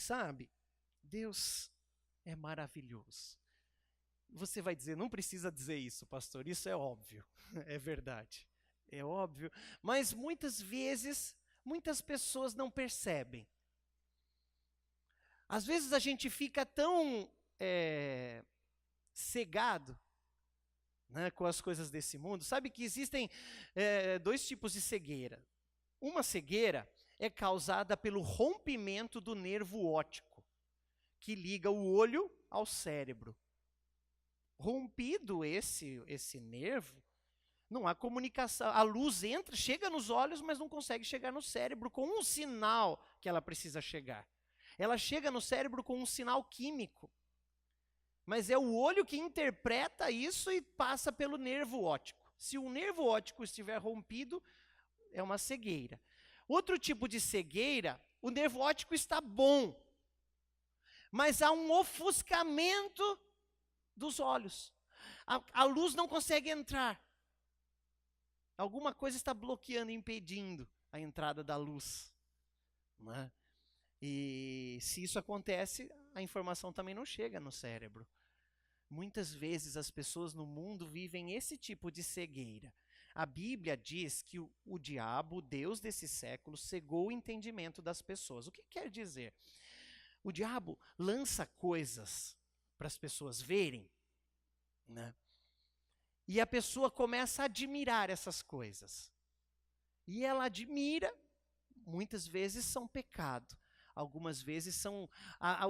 sabe, Deus é maravilhoso. Você vai dizer, não precisa dizer isso, pastor, isso é óbvio, é verdade, é óbvio, mas muitas vezes, muitas pessoas não percebem. Às vezes a gente fica tão cegado, né, com as coisas desse mundo. Sabe que existem dois tipos de cegueira. Uma cegueira é causada pelo rompimento do nervo óptico, que liga o olho ao cérebro. Rompido esse nervo, não há comunicação. A luz entra, chega nos olhos, mas não consegue chegar no cérebro com um sinal que ela precisa chegar. Ela chega no cérebro com um sinal químico. Mas é o olho que interpreta isso e passa pelo nervo óptico. Se o nervo óptico estiver rompido, é uma cegueira. Outro tipo de cegueira, o nervo óptico está bom, mas há um ofuscamento dos olhos. A luz não consegue entrar. Alguma coisa está bloqueando, impedindo a entrada da luz. Não é? E se isso acontece, a informação também não chega no cérebro. Muitas vezes as pessoas no mundo vivem esse tipo de cegueira. A Bíblia diz que o diabo, o Deus desse século, cegou o entendimento das pessoas. O que quer dizer? O diabo lança coisas para as pessoas verem, né? E a pessoa começa a admirar essas coisas. E ela admira, muitas vezes são pecado. Algumas vezes são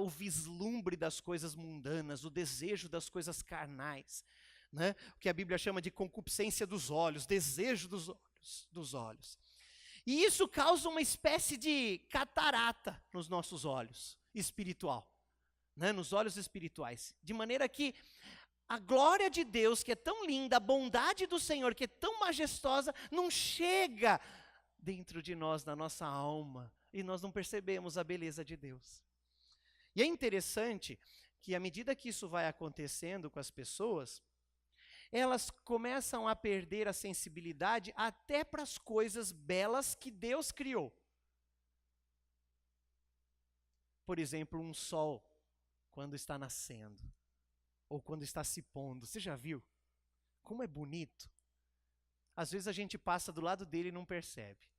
o vislumbre das coisas mundanas, o desejo das coisas carnais, né? O que a Bíblia chama de concupiscência dos olhos, desejo dos olhos. E isso causa uma espécie de catarata nos nossos olhos, espiritual, né? Nos olhos espirituais. De maneira que a glória de Deus, que é tão linda, a bondade do Senhor, que é tão majestosa, não chega dentro de nós, na nossa alma. E nós não percebemos a beleza de Deus. E é interessante que à medida que isso vai acontecendo com as pessoas, elas começam a perder a sensibilidade até para as coisas belas que Deus criou. Por exemplo, um sol, quando está nascendo, ou quando está se pondo. Você já viu? Como é bonito. Às vezes a gente passa do lado dele e não percebe.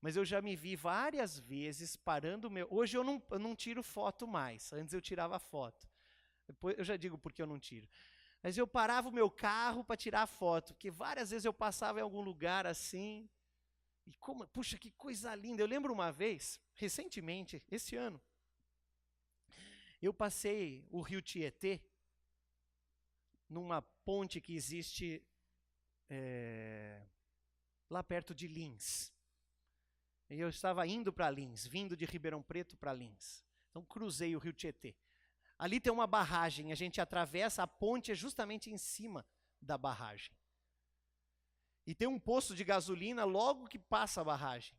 Mas eu já me vi várias vezes parando o meu... Hoje eu não tiro foto mais. Antes eu tirava foto. Depois eu já digo porque eu não tiro. Mas eu parava o meu carro para tirar foto. Porque várias vezes eu passava em algum lugar assim. E como... Puxa, que coisa linda. Eu lembro uma vez, recentemente, esse ano. Eu passei o rio Tietê numa ponte que existe lá perto de Lins. E eu estava indo para Lins, vindo de Ribeirão Preto para Lins. Então cruzei o rio Tietê. Ali tem uma barragem, a gente atravessa, a ponte é justamente em cima da barragem. E tem um posto de gasolina logo que passa a barragem.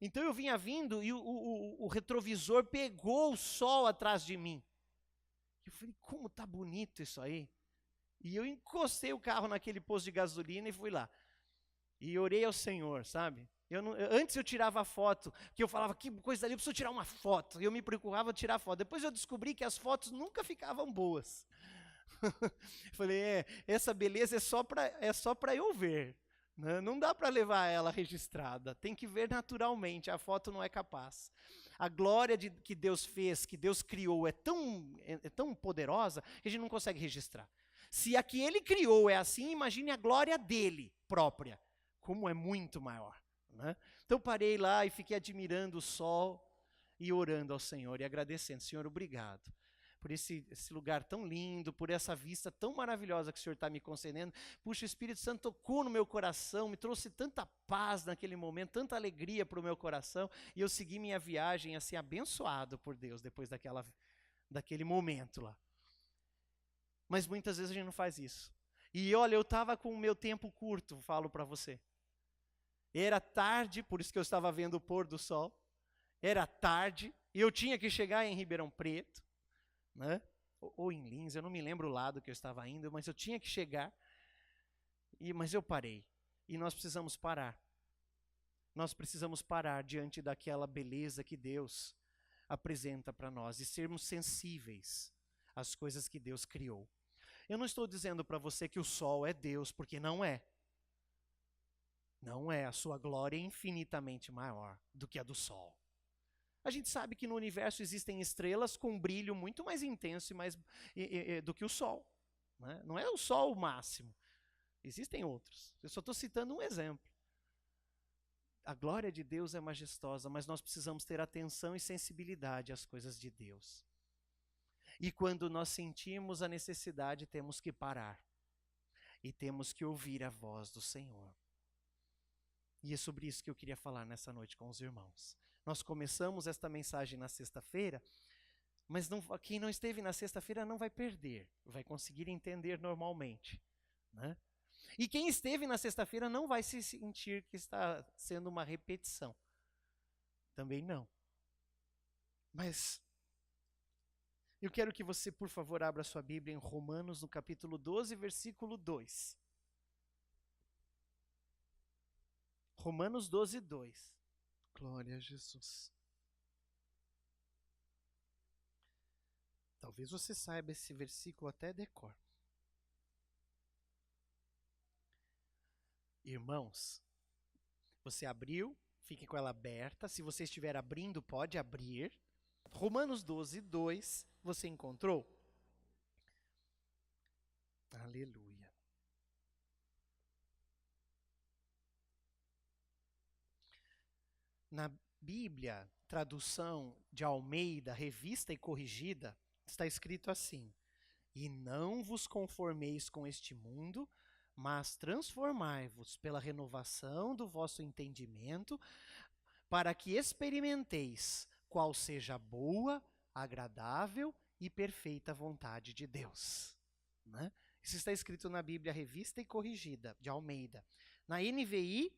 Então eu vinha vindo e o retrovisor pegou o sol atrás de mim. Eu falei, como tá bonito isso aí. E eu encostei o carro naquele posto de gasolina e fui lá. E orei ao Senhor, sabe? Antes eu tirava foto, que eu falava, que coisa ali, eu preciso tirar uma foto. E eu me preocupava em tirar foto. Depois eu descobri que as fotos nunca ficavam boas. Falei, essa beleza é só para eu ver. Né? Não dá para levar ela registrada. Tem que ver naturalmente, a foto não é capaz. A glória que Deus fez, que Deus criou, é tão poderosa que a gente não consegue registrar. Se a que Ele criou é assim, imagine a glória dele própria, como é muito maior. Né? Então parei lá e fiquei admirando o sol e orando ao Senhor e agradecendo. Senhor, obrigado por esse lugar tão lindo, por essa vista tão maravilhosa que o Senhor está me concedendo. Puxa, o Espírito Santo tocou no meu coração, me trouxe tanta paz naquele momento, tanta alegria para o meu coração, e eu segui minha viagem assim, abençoado por Deus, depois daquele momento lá. Mas muitas vezes a gente não faz isso. E olha, eu estava com o meu tempo curto, falo para você. Era tarde, por isso que eu estava vendo o pôr do sol. Era tarde, e eu tinha que chegar em Ribeirão Preto, né? Ou em Lins, eu não me lembro o lado que eu estava indo, mas eu tinha que chegar. Mas eu parei. E nós precisamos parar. Nós precisamos parar diante daquela beleza que Deus apresenta para nós e sermos sensíveis às coisas que Deus criou. Eu não estou dizendo para você que o sol é Deus, porque não é. Não é. A sua glória é infinitamente maior do que a do sol. A gente sabe que no universo existem estrelas com um brilho muito mais intenso do que o sol. Né? Não é o sol o máximo. Existem outros. Eu só estou citando um exemplo. A glória de Deus é majestosa, mas nós precisamos ter atenção e sensibilidade às coisas de Deus. E quando nós sentimos a necessidade, temos que parar. E temos que ouvir a voz do Senhor. E é sobre isso que eu queria falar nessa noite com os irmãos. Nós começamos esta mensagem na sexta-feira, mas quem não esteve na sexta-feira não vai perder, vai conseguir entender normalmente, né? E quem esteve na sexta-feira não vai se sentir que está sendo uma repetição. Também não. Mas eu quero que você, por favor, abra sua Bíblia em Romanos, no capítulo 12, versículo 2. Romanos 12, 2. Glória a Jesus. Talvez você saiba esse versículo até de cor. Irmãos, você abriu, fique com ela aberta. Se você estiver abrindo, pode abrir. Romanos 12, 2, você encontrou? Aleluia. Na Bíblia, tradução de Almeida, revista e corrigida, está escrito assim: e não vos conformeis com este mundo, mas transformai-vos pela renovação do vosso entendimento, para que experimenteis qual seja a boa, agradável e perfeita vontade de Deus. Né? Isso está escrito na Bíblia revista e corrigida, de Almeida. Na NVI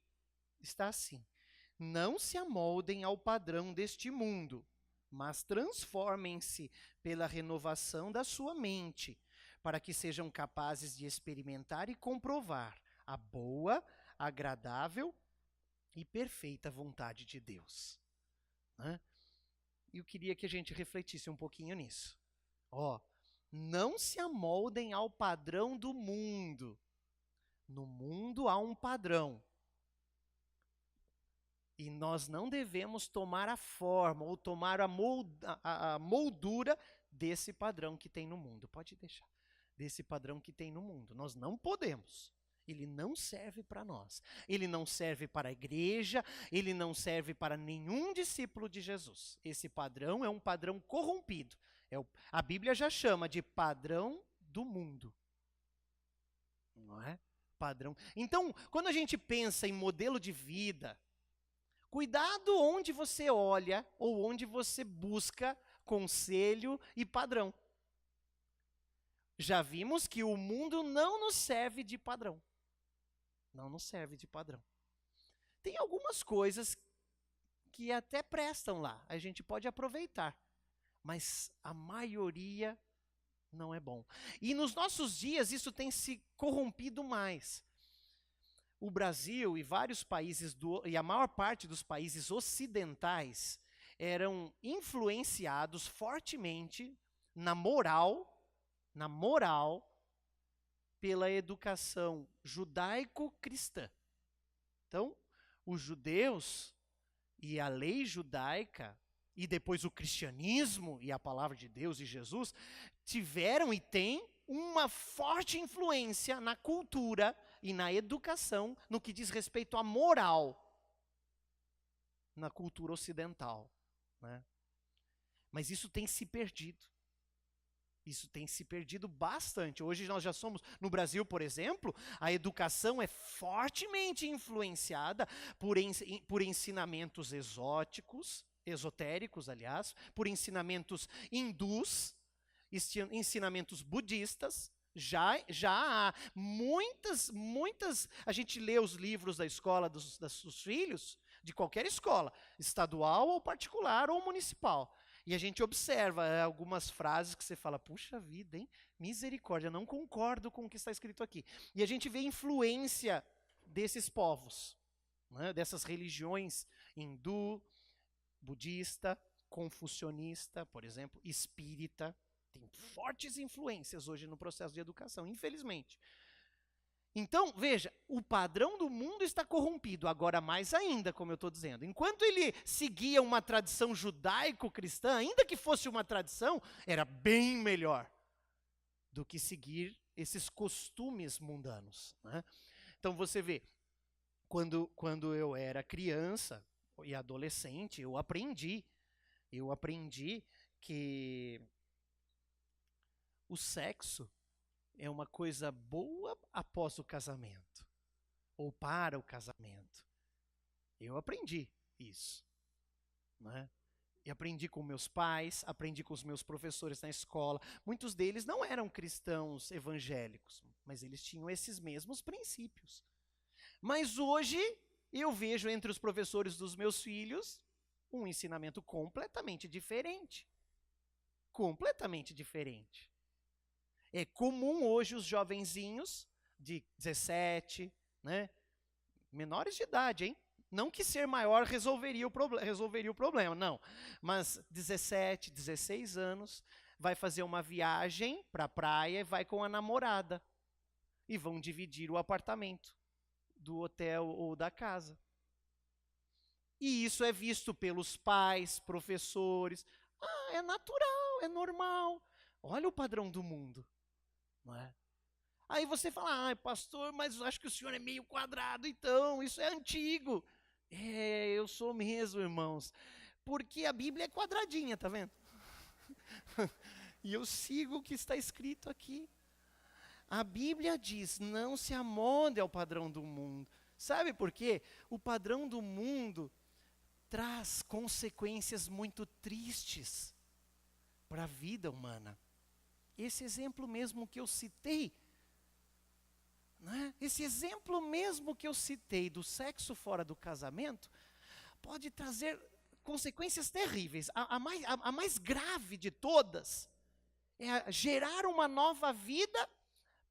está assim: não se amoldem ao padrão deste mundo, mas transformem-se pela renovação da sua mente, para que sejam capazes de experimentar e comprovar a boa, agradável e perfeita vontade de Deus. Né? E eu queria que a gente refletisse um pouquinho nisso. Não se amoldem ao padrão do mundo. No mundo há um padrão. E nós não devemos tomar a forma ou tomar a moldura desse padrão que tem no mundo. Pode deixar. Desse padrão que tem no mundo. Nós não podemos. Ele não serve para nós. Ele não serve para a igreja. Ele não serve para nenhum discípulo de Jesus. Esse padrão é um padrão corrompido. A Bíblia já chama de padrão do mundo. Não é? Padrão. Então, quando a gente pensa em modelo de vida, cuidado onde você olha ou onde você busca conselho e padrão. Já vimos que o mundo não nos serve de padrão. Não nos serve de padrão. Tem algumas coisas que até prestam lá, a gente pode aproveitar, mas a maioria não é bom. E nos nossos dias isso tem se corrompido mais. O Brasil e vários países, e a maior parte dos países ocidentais, eram influenciados fortemente na moral, pela educação judaico-cristã. Então, os judeus e a lei judaica, e depois o cristianismo e a palavra de Deus e Jesus, tiveram e têm uma forte influência na cultura e na educação no que diz respeito à moral na cultura ocidental. Né? Mas isso tem se perdido. Isso tem se perdido bastante. Hoje nós já somos, no Brasil, por exemplo, a educação é fortemente influenciada por ensinamentos esotéricos, aliás, por ensinamentos hindus, ensinamentos budistas. Já há muitas, a gente lê os livros da escola dos filhos, de qualquer escola, estadual ou particular ou municipal. E a gente observa algumas frases que você fala, puxa vida, hein? Misericórdia, não concordo com o que está escrito aqui. E a gente vê influência desses povos, né? Dessas religiões hindu, budista, confucionista, por exemplo, espírita. Tem fortes influências hoje no processo de educação, infelizmente. Então, veja, o padrão do mundo está corrompido, agora mais ainda, como eu estou dizendo. Enquanto ele seguia uma tradição judaico-cristã, ainda que fosse uma tradição, era bem melhor do que seguir esses costumes mundanos, né? Então, você vê, quando eu era criança e adolescente, eu aprendi que o sexo é uma coisa boa após o casamento, ou para o casamento. Eu aprendi isso, né? E aprendi com meus pais, aprendi com os meus professores na escola. Muitos deles não eram cristãos evangélicos, mas eles tinham esses mesmos princípios. Mas hoje eu vejo entre os professores dos meus filhos um ensinamento completamente diferente. Completamente diferente. É comum hoje os jovenzinhos de 17, né, menores de idade, hein? Não que ser maior resolveria o problema, não. Mas 17, 16 anos, vai fazer uma viagem para a praia e vai com a namorada. E vão dividir o apartamento do hotel ou da casa. E isso é visto pelos pais, professores. Ah, é natural, é normal. Olha o padrão do mundo. Não é? Aí você fala, ah, pastor, mas eu acho que o senhor é meio quadrado, então, isso é antigo. É, eu sou mesmo, irmãos. Porque a Bíblia é quadradinha, tá vendo? E eu sigo o que está escrito aqui. A Bíblia diz, não se amolde ao padrão do mundo. Sabe por quê? O padrão do mundo traz consequências muito tristes para a vida humana. Esse exemplo mesmo que eu citei, né? Esse exemplo mesmo que eu citei do sexo fora do casamento, pode trazer consequências terríveis. A mais grave de todas é gerar uma nova vida,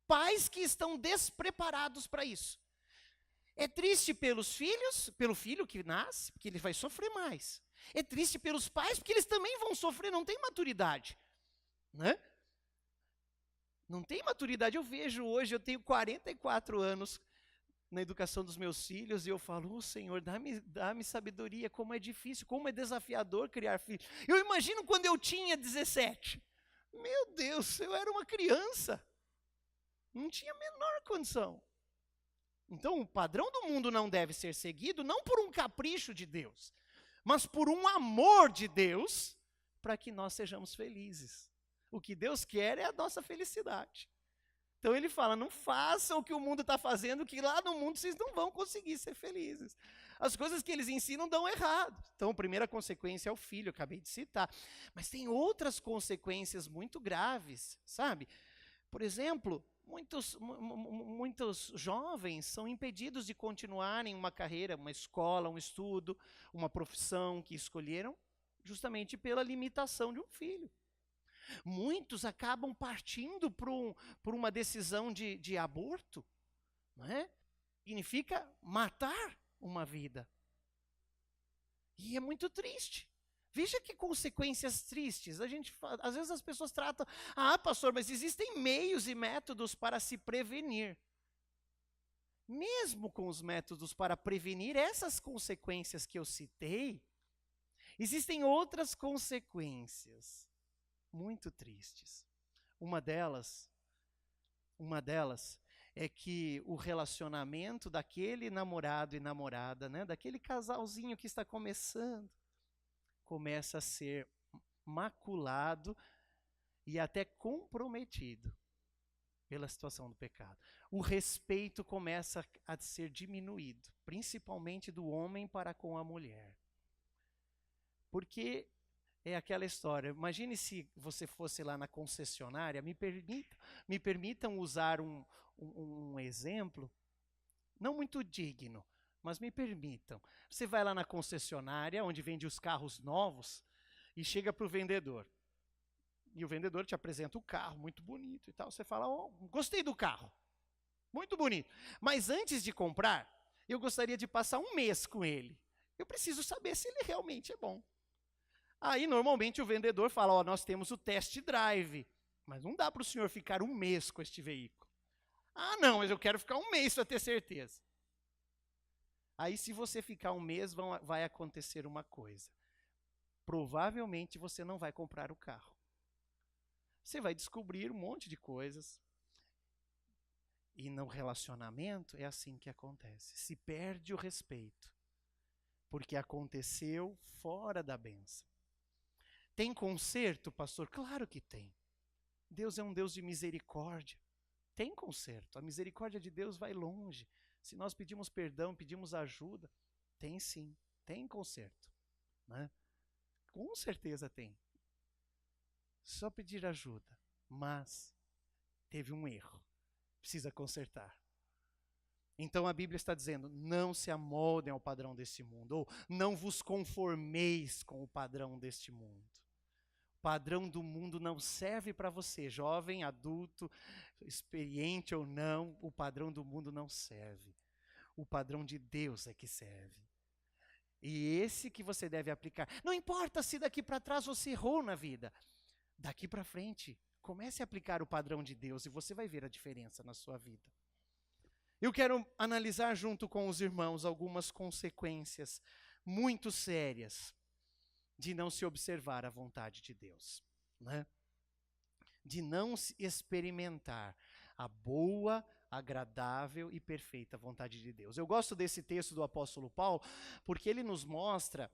pais que estão despreparados para isso. É triste pelos filhos, pelo filho que nasce, porque ele vai sofrer mais. É triste pelos pais, porque eles também vão sofrer, não tem maturidade, né? Não tem maturidade. Eu vejo hoje, eu tenho 44 anos na educação dos meus filhos, e eu falo, Senhor, dá-me sabedoria, como é difícil, como é desafiador criar filhos. Eu imagino quando eu tinha 17. Meu Deus, eu era uma criança. Não tinha a menor condição. Então, o padrão do mundo não deve ser seguido, não por um capricho de Deus, mas por um amor de Deus, para que nós sejamos felizes. O que Deus quer é a nossa felicidade. Então ele fala, não façam o que o mundo está fazendo, que lá no mundo vocês não vão conseguir ser felizes. As coisas que eles ensinam dão errado. Então a primeira consequência é o filho, eu acabei de citar. Mas tem outras consequências muito graves, sabe? Por exemplo, muitos jovens são impedidos de continuarem uma carreira, uma escola, um estudo, uma profissão que escolheram, justamente pela limitação de um filho. Muitos acabam partindo por uma decisão de aborto, não é? Significa matar uma vida. E é muito triste. Veja que consequências tristes. Às vezes as pessoas tratam, pastor, mas existem meios e métodos para se prevenir. Mesmo com os métodos para prevenir essas consequências que eu citei, existem outras consequências muito tristes. Uma delas é que o relacionamento daquele namorado e namorada, né, daquele casalzinho que está começando, começa a ser maculado e até comprometido pela situação do pecado. O respeito começa a ser diminuído, principalmente do homem para com a mulher. Porque é aquela história, imagine se você fosse lá na concessionária, me permitam usar um exemplo, não muito digno, mas me permitam. Você vai lá na concessionária, onde vende os carros novos, e chega para o vendedor. E o vendedor te apresenta o carro, muito bonito e tal. Você fala, gostei do carro, muito bonito. Mas antes de comprar, eu gostaria de passar um mês com ele. Eu preciso saber se ele realmente é bom. Aí, normalmente, o vendedor fala, ó, nós temos o test drive, mas não dá para o senhor ficar um mês com este veículo. Ah, não, mas eu quero ficar um mês para ter certeza. Aí, se você ficar um mês, vai acontecer uma coisa. Provavelmente, você não vai comprar o carro. Você vai descobrir um monte de coisas. E no relacionamento, é assim que acontece. Se perde o respeito. Porque aconteceu fora da bênção. Tem conserto, pastor? Claro que tem. Deus é um Deus de misericórdia. Tem conserto. A misericórdia de Deus vai longe. Se nós pedimos perdão, pedimos ajuda, tem sim, tem conserto. Né? Com certeza tem. Só pedir ajuda. Mas teve um erro. Precisa consertar. Então a Bíblia está dizendo, não se amoldem ao padrão deste mundo, ou não vos conformeis com o padrão deste mundo. O padrão do mundo não serve para você, jovem, adulto, experiente ou não, o padrão do mundo não serve. O padrão de Deus é que serve. E esse que você deve aplicar. Não importa se daqui para trás você errou na vida, daqui para frente, comece a aplicar o padrão de Deus e você vai ver a diferença na sua vida. Eu quero analisar junto com os irmãos algumas consequências muito sérias de não se observar a vontade de Deus, né? De não se experimentar a boa, agradável e perfeita vontade de Deus. Eu gosto desse texto do apóstolo Paulo, porque ele nos mostra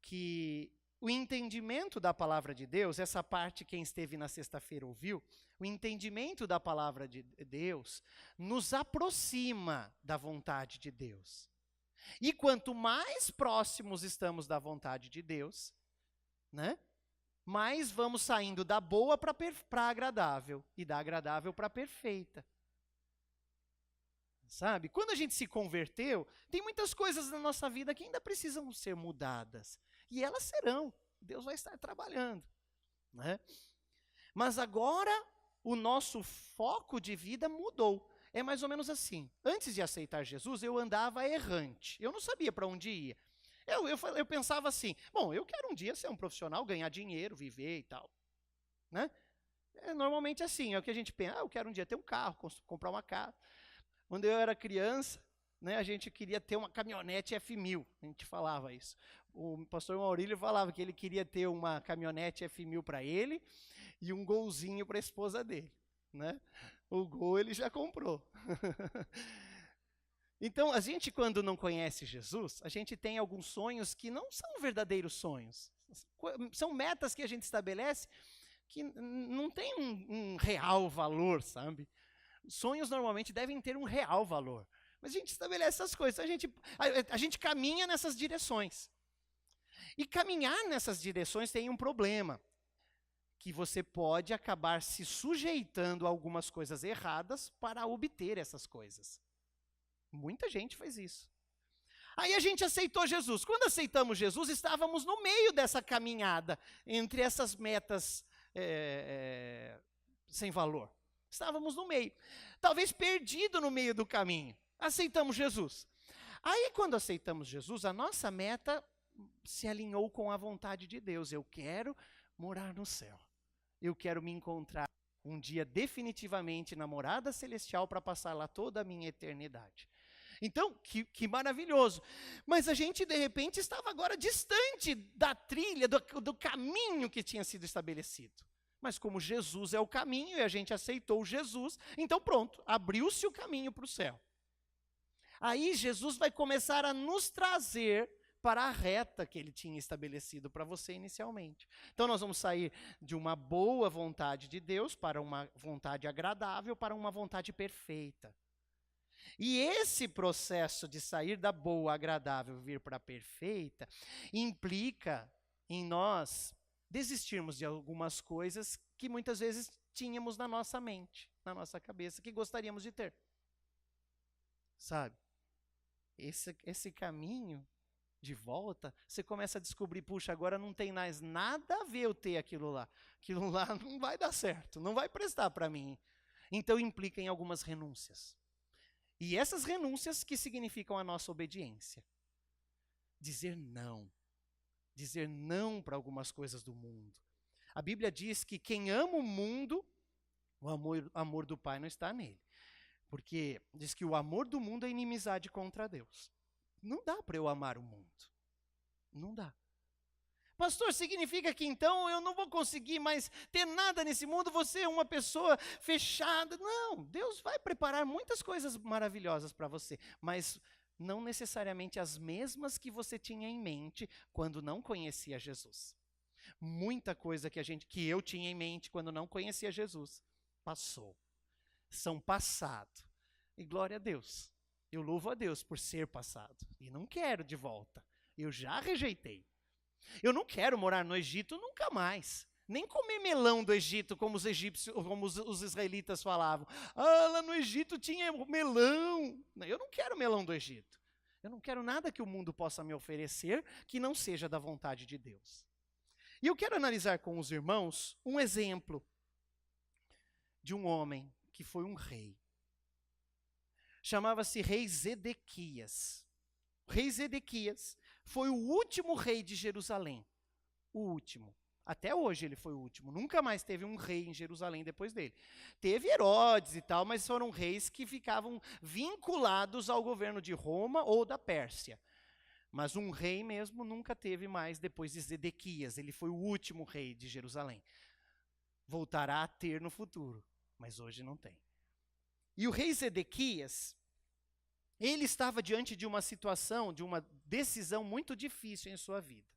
que o entendimento da palavra de Deus, essa parte quem esteve na sexta-feira ouviu, o entendimento da palavra de Deus nos aproxima da vontade de Deus. E quanto mais próximos estamos da vontade de Deus, né, mais vamos saindo da boa para a agradável, e da agradável para a perfeita. Sabe? Quando a gente se converteu, tem muitas coisas na nossa vida que ainda precisam ser mudadas. E elas serão. Deus vai estar trabalhando. Né? Mas agora, o nosso foco de vida mudou. É mais ou menos assim. Antes de aceitar Jesus, eu andava errante. Eu não sabia para onde ia. Eu pensava assim, bom, eu quero um dia ser um profissional, ganhar dinheiro, viver e tal. Né? É normalmente assim, é o que a gente pensa. Eu quero um dia ter um carro, comprar uma casa. Quando eu era criança, né, a gente queria ter uma caminhonete F1000, a gente falava isso. O pastor Maurílio falava que ele queria ter uma caminhonete F1000 para ele e um golzinho para a esposa dele. Né? O gol ele já comprou. Então, a gente quando não conhece Jesus, a gente tem alguns sonhos que não são verdadeiros sonhos. São metas que a gente estabelece que não tem um real valor, sabe? Sonhos normalmente devem ter um real valor. Mas a gente estabelece essas coisas, a gente caminha nessas direções. E caminhar nessas direções tem um problema, que você pode acabar se sujeitando a algumas coisas erradas para obter essas coisas. Muita gente faz isso. Aí a gente aceitou Jesus. Quando aceitamos Jesus, estávamos no meio dessa caminhada, entre essas metas sem valor. Estávamos no meio. Talvez perdido no meio do caminho. Aceitamos Jesus. Aí, quando aceitamos Jesus, a nossa meta se alinhou com a vontade de Deus. Eu quero morar no céu. Eu quero me encontrar um dia definitivamente na morada celestial para passar lá toda a minha eternidade. Então, que maravilhoso. Mas a gente, de repente, estava agora distante da trilha, do caminho que tinha sido estabelecido. Mas como Jesus é o caminho e a gente aceitou Jesus, então pronto, abriu-se o caminho para o céu. Aí Jesus vai começar a nos trazer para a reta que ele tinha estabelecido para você inicialmente. Então nós vamos sair de uma boa vontade de Deus para uma vontade agradável, para uma vontade perfeita. E esse processo de sair da boa, agradável, vir para a perfeita, implica em nós desistirmos de algumas coisas que muitas vezes tínhamos na nossa mente, na nossa cabeça, que gostaríamos de ter. Sabe? Esse caminho de volta, você começa a descobrir, puxa, agora não tem mais nada a ver eu ter aquilo lá. Aquilo lá não vai dar certo, não vai prestar para mim. Então implica em algumas renúncias. E essas renúncias que significam a nossa obediência. Dizer não. dizer não para algumas coisas do mundo. A Bíblia diz que quem ama o mundo, o amor do Pai não está nele. Porque diz que o amor do mundo é inimizade contra Deus. Não dá para eu amar o mundo. Não dá. Pastor, significa que então eu não vou conseguir mais ter nada nesse mundo, vou ser uma pessoa fechada. Não, Deus vai preparar muitas coisas maravilhosas para você, mas não necessariamente as mesmas que você tinha em mente quando não conhecia Jesus. Muita coisa que eu tinha em mente quando não conhecia Jesus, passou. São passado. E glória a Deus. Eu louvo a Deus por ser passado. E não quero de volta. Eu já rejeitei. Eu não quero morar no Egito nunca mais. Nem comer melão do Egito, como os egípcios, como os israelitas falavam. Ah, lá no Egito tinha melão. Eu não quero melão do Egito. Eu não quero nada que o mundo possa me oferecer que não seja da vontade de Deus. E eu quero analisar com os irmãos um exemplo de um homem que foi um rei. Chamava-se rei Zedequias. O rei Zedequias foi o último rei de Jerusalém. O último. Até hoje ele foi o último. Nunca mais teve um rei em Jerusalém depois dele. Teve Herodes e tal, mas foram reis que ficavam vinculados ao governo de Roma ou da Pérsia. Mas um rei mesmo nunca teve mais depois de Zedequias. Ele foi o último rei de Jerusalém. Voltará a ter no futuro, mas hoje não tem. E o rei Zedequias, ele estava diante de uma situação, de uma decisão muito difícil em sua vida.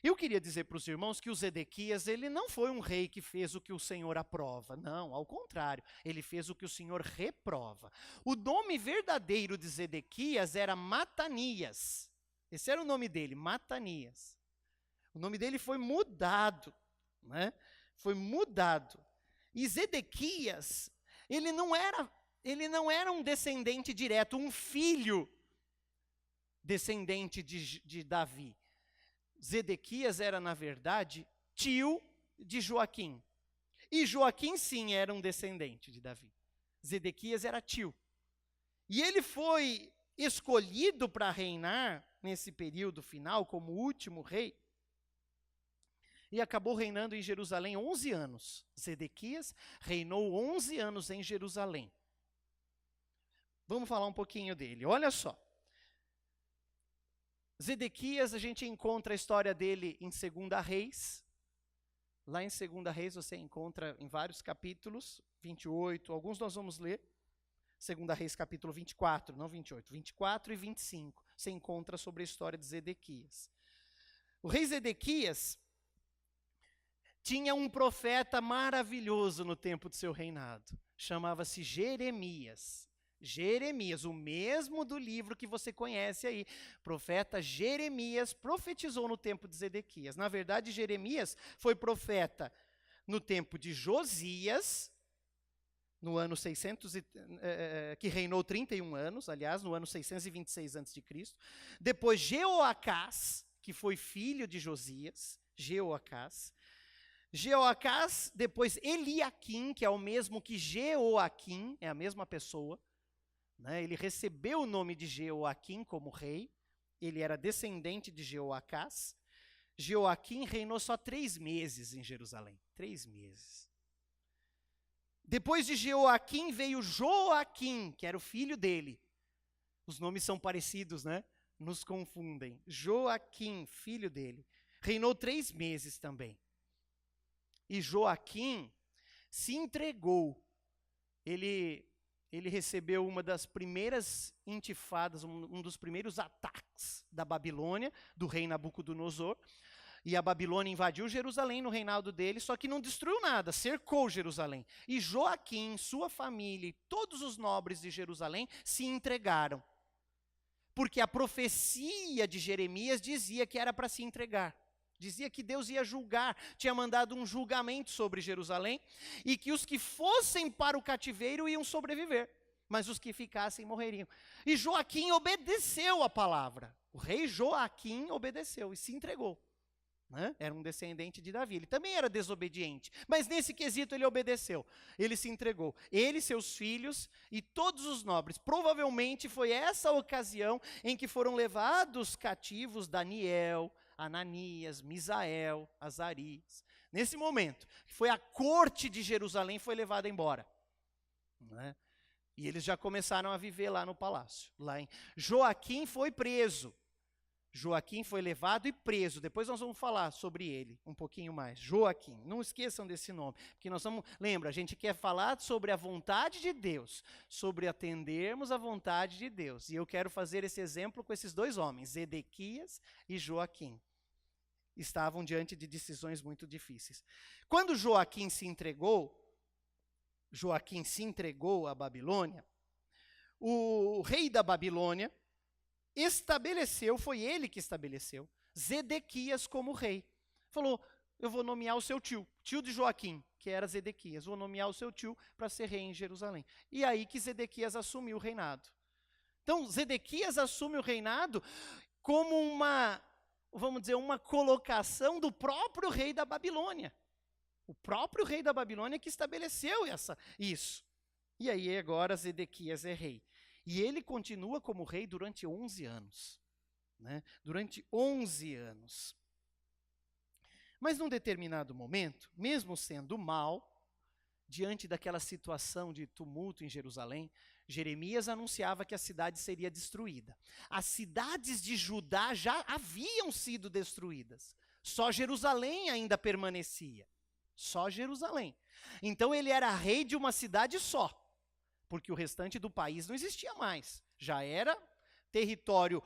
Eu queria dizer para os irmãos que o Zedequias, ele não foi um rei que fez o que o Senhor aprova. Não, ao contrário, ele fez o que o Senhor reprova. O nome verdadeiro de Zedequias era Matanias. Esse era o nome dele, Matanias. O nome dele foi mudado, né? Foi mudado. E Zedequias, ele não era um descendente direto, um filho descendente de Davi. Zedequias era, na verdade, tio de Joaquim. E Joaquim, sim, era um descendente de Davi. Zedequias era tio. E ele foi escolhido para reinar nesse período final, como último rei, e acabou reinando em Jerusalém 11 anos. Zedequias reinou 11 anos em Jerusalém. Vamos falar um pouquinho dele. Olha só. Zedequias, a gente encontra a história dele em 2 Reis. Lá em 2 Reis você encontra em vários capítulos, 28, alguns nós vamos ler. 2 Reis capítulo 24, não 28, 24 e 25. Você encontra sobre a história de Zedequias. O rei Zedequias tinha um profeta maravilhoso no tempo do seu reinado. Chamava-se Jeremias. Jeremias, o mesmo do livro que você conhece aí. Profeta Jeremias profetizou no tempo de Zedequias. Na verdade, Jeremias foi profeta no tempo de Josias, no ano 600, que reinou 31 anos, aliás, no ano 626 a.C. Depois Jeoacás, que foi filho de Josias, Jeoacás, depois Eliaquim, que é o mesmo que Jeoaquim, é a mesma pessoa. Né? Ele recebeu o nome de Jeoaquim como rei, ele era descendente de Jeoacás. Jeoaquim reinou só 3 meses em Jerusalém, 3 meses. Depois de Jeoaquim veio Joaquim, que era o filho dele. Os nomes são parecidos, né? Nos confundem. Joaquim, filho dele, reinou 3 meses também. E Joaquim se entregou. Ele recebeu uma das primeiras intifadas, um dos primeiros ataques da Babilônia, do rei Nabucodonosor. E a Babilônia invadiu Jerusalém no reinado dele, só que não destruiu nada, cercou Jerusalém. E Joaquim, sua família e todos os nobres de Jerusalém se entregaram. Porque a profecia de Jeremias dizia que era para se entregar. Dizia que Deus ia julgar, tinha mandado um julgamento sobre Jerusalém, e que os que fossem para o cativeiro iam sobreviver, mas os que ficassem morreriam. E Joaquim obedeceu a palavra. O rei Joaquim obedeceu e se entregou. Né? Era um descendente de Davi. Ele também era desobediente, mas nesse quesito ele obedeceu. Ele se entregou. Ele, seus filhos e todos os nobres. Provavelmente foi essa a ocasião em que foram levados cativos Daniel, Ananias, Misael, Azarias. Nesse momento, foi a corte de Jerusalém foi levada embora. Né? E eles já começaram a viver lá no palácio. Joaquim foi preso. Joaquim foi levado e preso. Depois nós vamos falar sobre ele um pouquinho mais. Joaquim, não esqueçam desse nome, porque nós vamos, lembra, a gente quer falar sobre a vontade de Deus, sobre atendermos a vontade de Deus. E eu quero fazer esse exemplo com esses dois homens, Zedequias e Joaquim. Estavam diante de decisões muito difíceis. Quando Joaquim se entregou à Babilônia, o rei da Babilônia foi ele que estabeleceu Zedequias como rei. Falou, eu vou nomear o seu tio de Joaquim, que era Zedequias, vou nomear o seu tio para ser rei em Jerusalém. E aí que Zedequias assumiu o reinado. Então, Zedequias assume o reinado como uma colocação do próprio rei da Babilônia. O próprio rei da Babilônia que estabeleceu isso. E aí agora Zedequias é rei. E ele continua como rei durante 11 anos. Né? Durante 11 anos. Mas num determinado momento, mesmo sendo mal, diante daquela situação de tumulto em Jerusalém, Jeremias anunciava que a cidade seria destruída. As cidades de Judá já haviam sido destruídas. Só Jerusalém ainda permanecia. Só Jerusalém. Então ele era rei de uma cidade só. Porque o restante do país não existia mais. Já era território,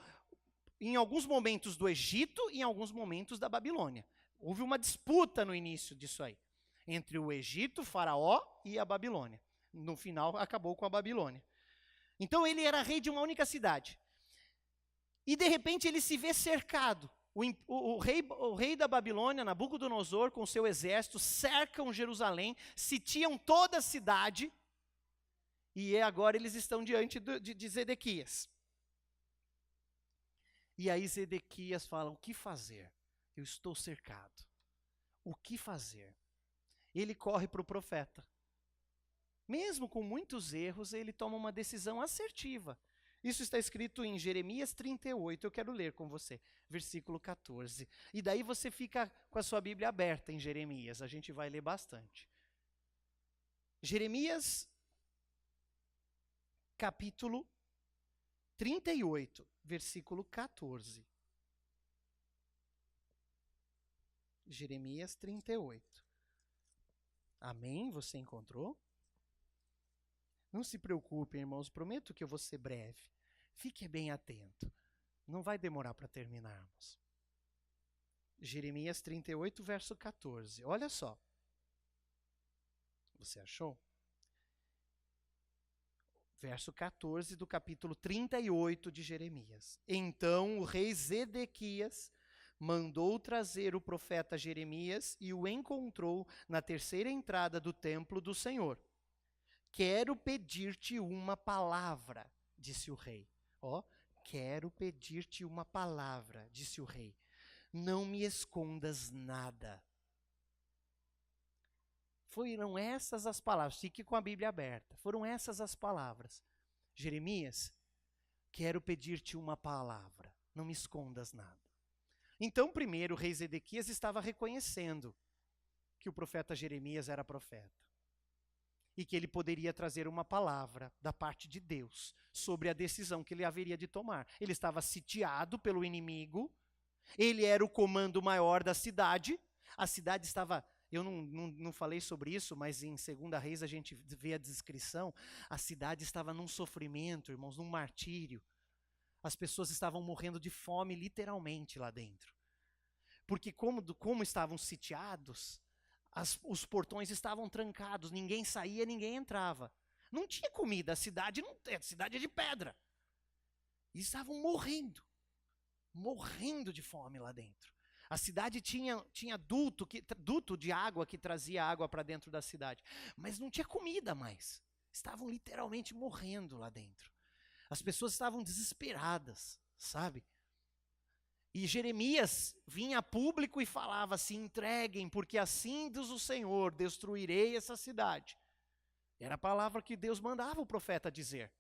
em alguns momentos do Egito e em alguns momentos da Babilônia. Houve uma disputa no início disso aí, entre o Egito, Faraó e a Babilônia. No final, acabou com a Babilônia. Então ele era rei de uma única cidade. E de repente ele se vê cercado. O rei da Babilônia, Nabucodonosor, com seu exército, cercam Jerusalém, sitiam toda a cidade. E agora eles estão diante de Zedequias. E aí Zedequias fala, o que fazer? Eu estou cercado. O que fazer? Ele corre para o profeta. Mesmo com muitos erros, ele toma uma decisão assertiva. Isso está escrito em Jeremias 38, eu quero ler com você, versículo 14. E daí você fica com a sua Bíblia aberta em Jeremias, a gente vai ler bastante. Jeremias capítulo 38, versículo 14. Jeremias 38. Amém? Você encontrou? Não se preocupe, irmãos, prometo que eu vou ser breve. Fique bem atento. Não vai demorar para terminarmos. Jeremias 38, verso 14. Olha só. Você achou? Verso 14 do capítulo 38 de Jeremias. Então o rei Zedequias mandou trazer o profeta Jeremias e o encontrou na terceira entrada do templo do Senhor. Quero pedir-te uma palavra, disse o rei. Quero pedir-te uma palavra, disse o rei. Não me escondas nada. Foram essas as palavras, fique com a Bíblia aberta. Foram essas as palavras. Jeremias, quero pedir-te uma palavra, não me escondas nada. Então, primeiro, o rei Zedequias estava reconhecendo que o profeta Jeremias era profeta. E que ele poderia trazer uma palavra da parte de Deus sobre a decisão que ele haveria de tomar. Ele estava sitiado pelo inimigo, ele era o comando maior da cidade, a cidade estava... Eu não falei sobre isso, mas em 2 Reis a gente vê a descrição. A cidade estava num sofrimento, irmãos, num martírio. As pessoas estavam morrendo de fome, literalmente, lá dentro. Porque como estavam sitiados, os portões estavam trancados, ninguém saía, ninguém entrava. Não tinha comida, a cidade é de pedra. E estavam morrendo de fome lá dentro. A cidade tinha duto de água que trazia água para dentro da cidade. Mas não tinha comida mais. Estavam literalmente morrendo lá dentro. As pessoas estavam desesperadas, sabe? E Jeremias vinha a público e falava assim, entreguem, porque assim diz o Senhor, destruirei essa cidade. Era a palavra que Deus mandava o profeta dizer.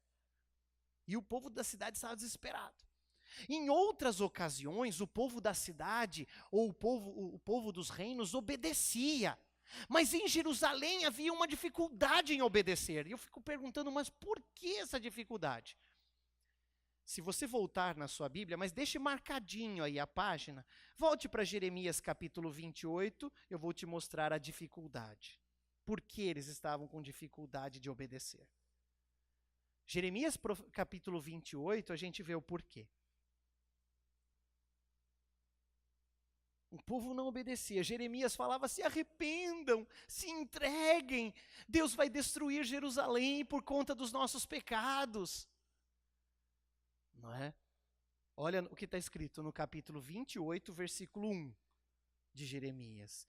E o povo da cidade estava desesperado. Em outras ocasiões, o povo da cidade ou o povo dos reinos obedecia. Mas em Jerusalém havia uma dificuldade em obedecer. E eu fico perguntando, mas por que essa dificuldade? Se você voltar na sua Bíblia, mas deixe marcadinho aí a página, volte para Jeremias capítulo 28, eu vou te mostrar a dificuldade. Por que eles estavam com dificuldade de obedecer? Jeremias capítulo 28, a gente vê o porquê. O povo não obedecia. Jeremias falava: se arrependam, se entreguem. Deus vai destruir Jerusalém por conta dos nossos pecados. Não é? Olha o que está escrito no capítulo 28, versículo 1 de Jeremias.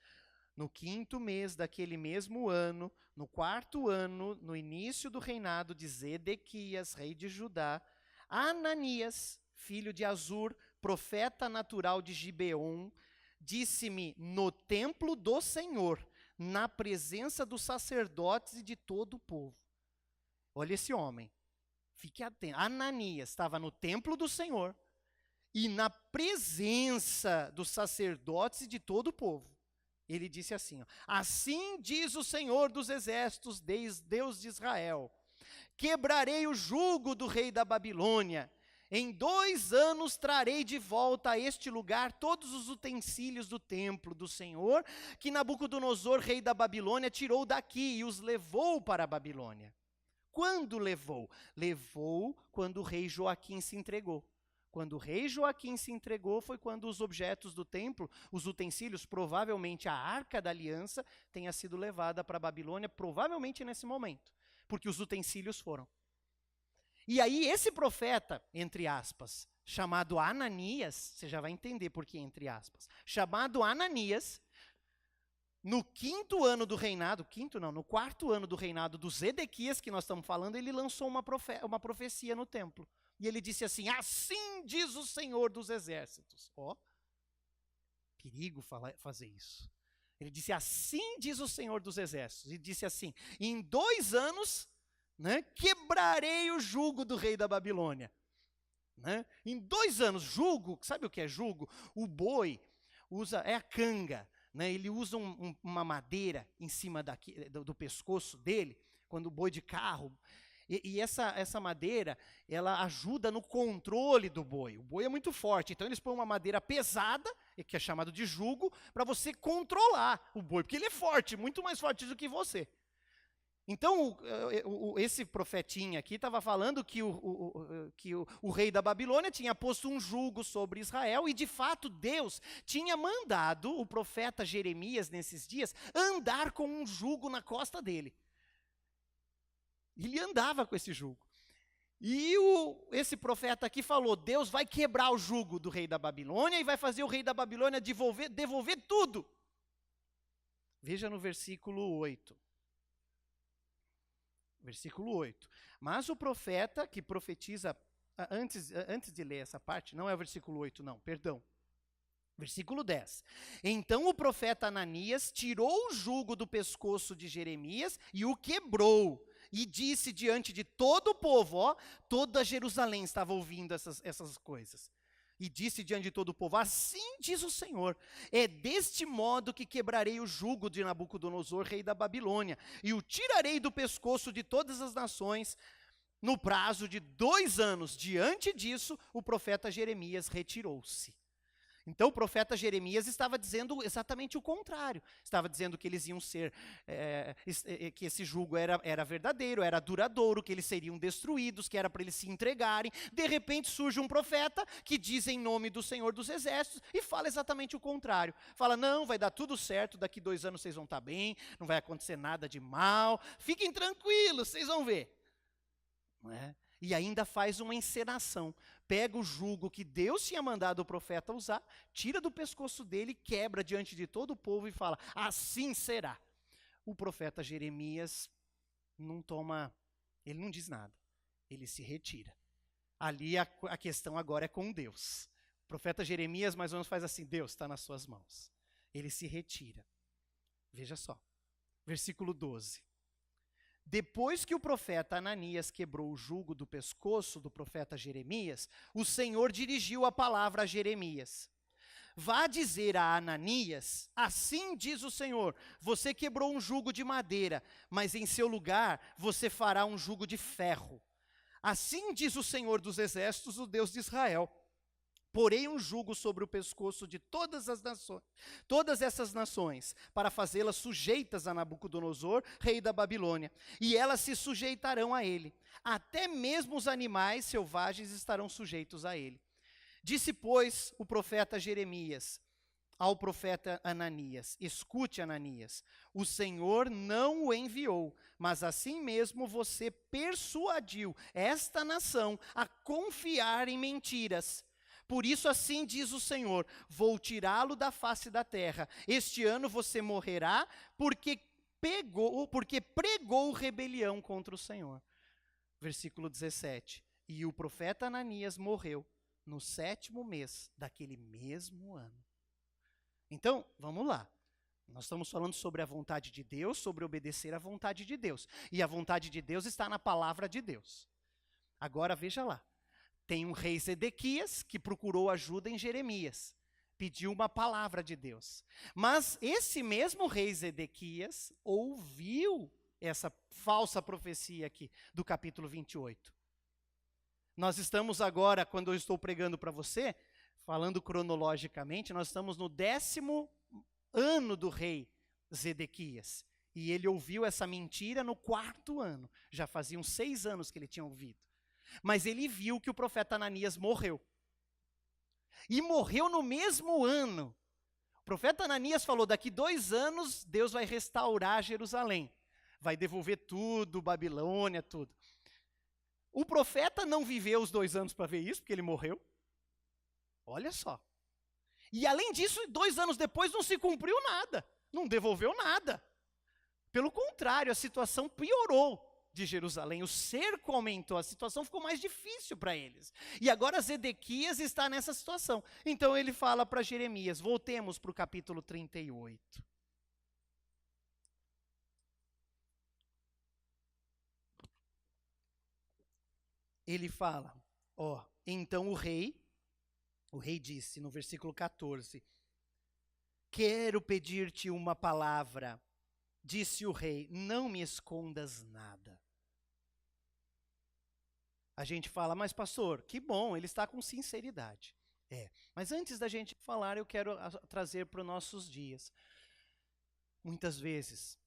No 5º mês daquele mesmo ano, no 4º ano, no início do reinado de Zedequias, rei de Judá, Ananias, filho de Azur, profeta natural de Gibeon, disse-me no templo do Senhor, na presença dos sacerdotes e de todo o povo. Olha esse homem, fique atento. Ananias estava no templo do Senhor e na presença dos sacerdotes e de todo o povo. Ele disse assim, ó, assim diz o Senhor dos exércitos, Deus de Israel, quebrarei o jugo do rei da Babilônia. Em 2 anos trarei de volta a este lugar todos os utensílios do templo do Senhor, que Nabucodonosor, rei da Babilônia, tirou daqui e os levou para a Babilônia. Quando levou? Levou quando o rei Joaquim se entregou. Quando o rei Joaquim se entregou foi quando os objetos do templo, os utensílios, provavelmente a Arca da Aliança, tenha sido levada para a Babilônia, provavelmente nesse momento, porque os utensílios foram. E aí esse profeta, entre aspas, chamado Ananias, você já vai entender por que entre aspas, chamado Ananias, no 5º ano do reinado, no 4º ano do reinado do Zedequias, que nós estamos falando, ele lançou uma profecia no templo. E ele disse assim, assim diz o Senhor dos exércitos. Ó, perigo fazer isso. Ele disse, assim diz o Senhor dos exércitos. E disse assim, em 2 anos, né, quebrarei o jugo do rei da Babilônia. Né? Em 2 anos, jugo, sabe o que é jugo? O boi é a canga. Né? Ele usa uma madeira em cima do pescoço dele, quando o boi de carro... E essa madeira, ela ajuda no controle do boi. O boi é muito forte, então eles põem uma madeira pesada, que é chamado de jugo, para você controlar o boi, porque ele é forte, muito mais forte do que você. Então, esse profetinha aqui estava falando que o rei da Babilônia tinha posto um jugo sobre Israel, e de fato Deus tinha mandado o profeta Jeremias, nesses dias, andar com um jugo na costa dele. Ele andava com esse jugo. E esse profeta aqui falou, Deus vai quebrar o jugo do rei da Babilônia e vai fazer o rei da Babilônia devolver tudo. Veja no versículo 8. Versículo 8. Mas o profeta que profetiza, antes de ler essa parte, não é o versículo 8 não, perdão. Versículo 10. Então o profeta Ananias tirou o jugo do pescoço de Jeremias e o quebrou. E disse diante de todo o povo, ó, toda Jerusalém estava ouvindo essas coisas. E disse diante de todo o povo, assim diz o Senhor, é deste modo que quebrarei o jugo de Nabucodonosor, rei da Babilônia, e o tirarei do pescoço de todas as nações, no prazo de 2 anos. Diante disso, o profeta Jeremias retirou-se. Então o profeta Jeremias estava dizendo exatamente o contrário. Estava dizendo que eles iam ser, que esse jugo era verdadeiro, era duradouro, que eles seriam destruídos, que era para eles se entregarem. De repente surge um profeta que diz em nome do Senhor dos Exércitos e fala exatamente o contrário. Fala, não, vai dar tudo certo, daqui 2 anos vocês vão estar bem, não vai acontecer nada de mal, fiquem tranquilos, vocês vão ver. Não é? E ainda faz uma encenação. Pega o jugo que Deus tinha mandado o profeta usar, tira do pescoço dele, quebra diante de todo o povo e fala, assim será. O profeta Jeremias ele não diz nada, ele se retira. Ali a questão agora é com Deus. O profeta Jeremias mais ou menos faz assim, Deus está nas suas mãos. Ele se retira. Veja só, versículo 12. Depois que o profeta Ananias quebrou o jugo do pescoço do profeta Jeremias, o Senhor dirigiu a palavra a Jeremias. Vá dizer a Ananias, assim diz o Senhor, você quebrou um jugo de madeira, mas em seu lugar você fará um jugo de ferro. Assim diz o Senhor dos exércitos, o Deus de Israel. Porei um jugo sobre o pescoço de todas essas nações, para fazê-las sujeitas a Nabucodonosor, rei da Babilônia, e elas se sujeitarão a ele. Até mesmo os animais selvagens estarão sujeitos a ele. Disse, pois, o profeta Jeremias ao profeta Ananias: escute, Ananias, o Senhor não o enviou, mas assim mesmo você persuadiu esta nação a confiar em mentiras. Por isso assim diz o Senhor, vou tirá-lo da face da terra. Este ano você morrerá porque pregou rebelião contra o Senhor. Versículo 17. E o profeta Ananias morreu no 7º mês daquele mesmo ano. Então, vamos lá. Nós estamos falando sobre a vontade de Deus, sobre obedecer à vontade de Deus. E a vontade de Deus está na palavra de Deus. Agora veja lá. Tem um rei Zedequias que procurou ajuda em Jeremias, pediu uma palavra de Deus. Mas esse mesmo rei Zedequias ouviu essa falsa profecia aqui do capítulo 28. Nós estamos agora, quando eu estou pregando para você, falando cronologicamente, nós estamos no 10º ano do rei Zedequias. E ele ouviu essa mentira no 4º ano. Já faziam 6 anos que ele tinha ouvido. Mas ele viu que o profeta Ananias morreu. E morreu no mesmo ano. O profeta Ananias falou, daqui 2 anos Deus vai restaurar Jerusalém. Vai devolver tudo, Babilônia, tudo. O profeta não viveu os 2 anos para ver isso, porque ele morreu. Olha só. E além disso, 2 anos depois não se cumpriu nada. Não devolveu nada. Pelo contrário, a situação piorou de Jerusalém, o cerco aumentou, a situação ficou mais difícil para eles. E agora Zedequias está nessa situação. Então ele fala para Jeremias, voltemos para o capítulo 38. Ele fala, então o rei disse no versículo 14, quero pedir-te uma palavra. Disse o rei, não me escondas nada. A gente fala, mas pastor, que bom, ele está com sinceridade. Mas antes da gente falar, eu quero trazer para os nossos dias. Muitas vezes,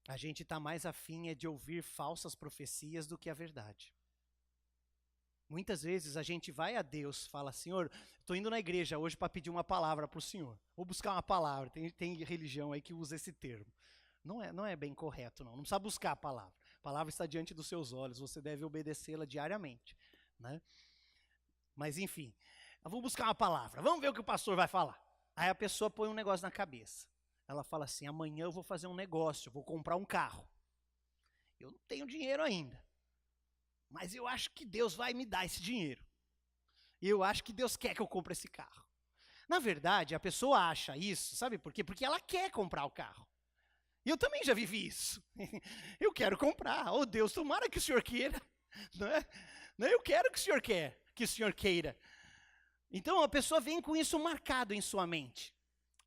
a gente está mais afim de ouvir falsas profecias do que a verdade. Muitas vezes a gente vai a Deus, fala, Senhor, estou indo na igreja hoje para pedir uma palavra para o Senhor. Vou buscar uma palavra, tem religião aí que usa esse termo. Não é bem correto, não precisa buscar a palavra. A palavra está diante dos seus olhos, você deve obedecê-la diariamente. Né? Mas enfim, eu vou buscar uma palavra, vamos ver o que o pastor vai falar. Aí a pessoa põe um negócio na cabeça. Ela fala assim, amanhã eu vou fazer um negócio, vou comprar um carro. Eu não tenho dinheiro ainda, mas eu acho que Deus vai me dar esse dinheiro. Eu acho que Deus quer que eu compre esse carro. Na verdade, a pessoa acha isso, sabe por quê? Porque ela quer comprar o carro. E eu também já vivi isso. Eu quero comprar. Oh Deus, tomara que o Senhor queira. Não, eu quero que o Senhor queira. Então a pessoa vem com isso marcado em sua mente.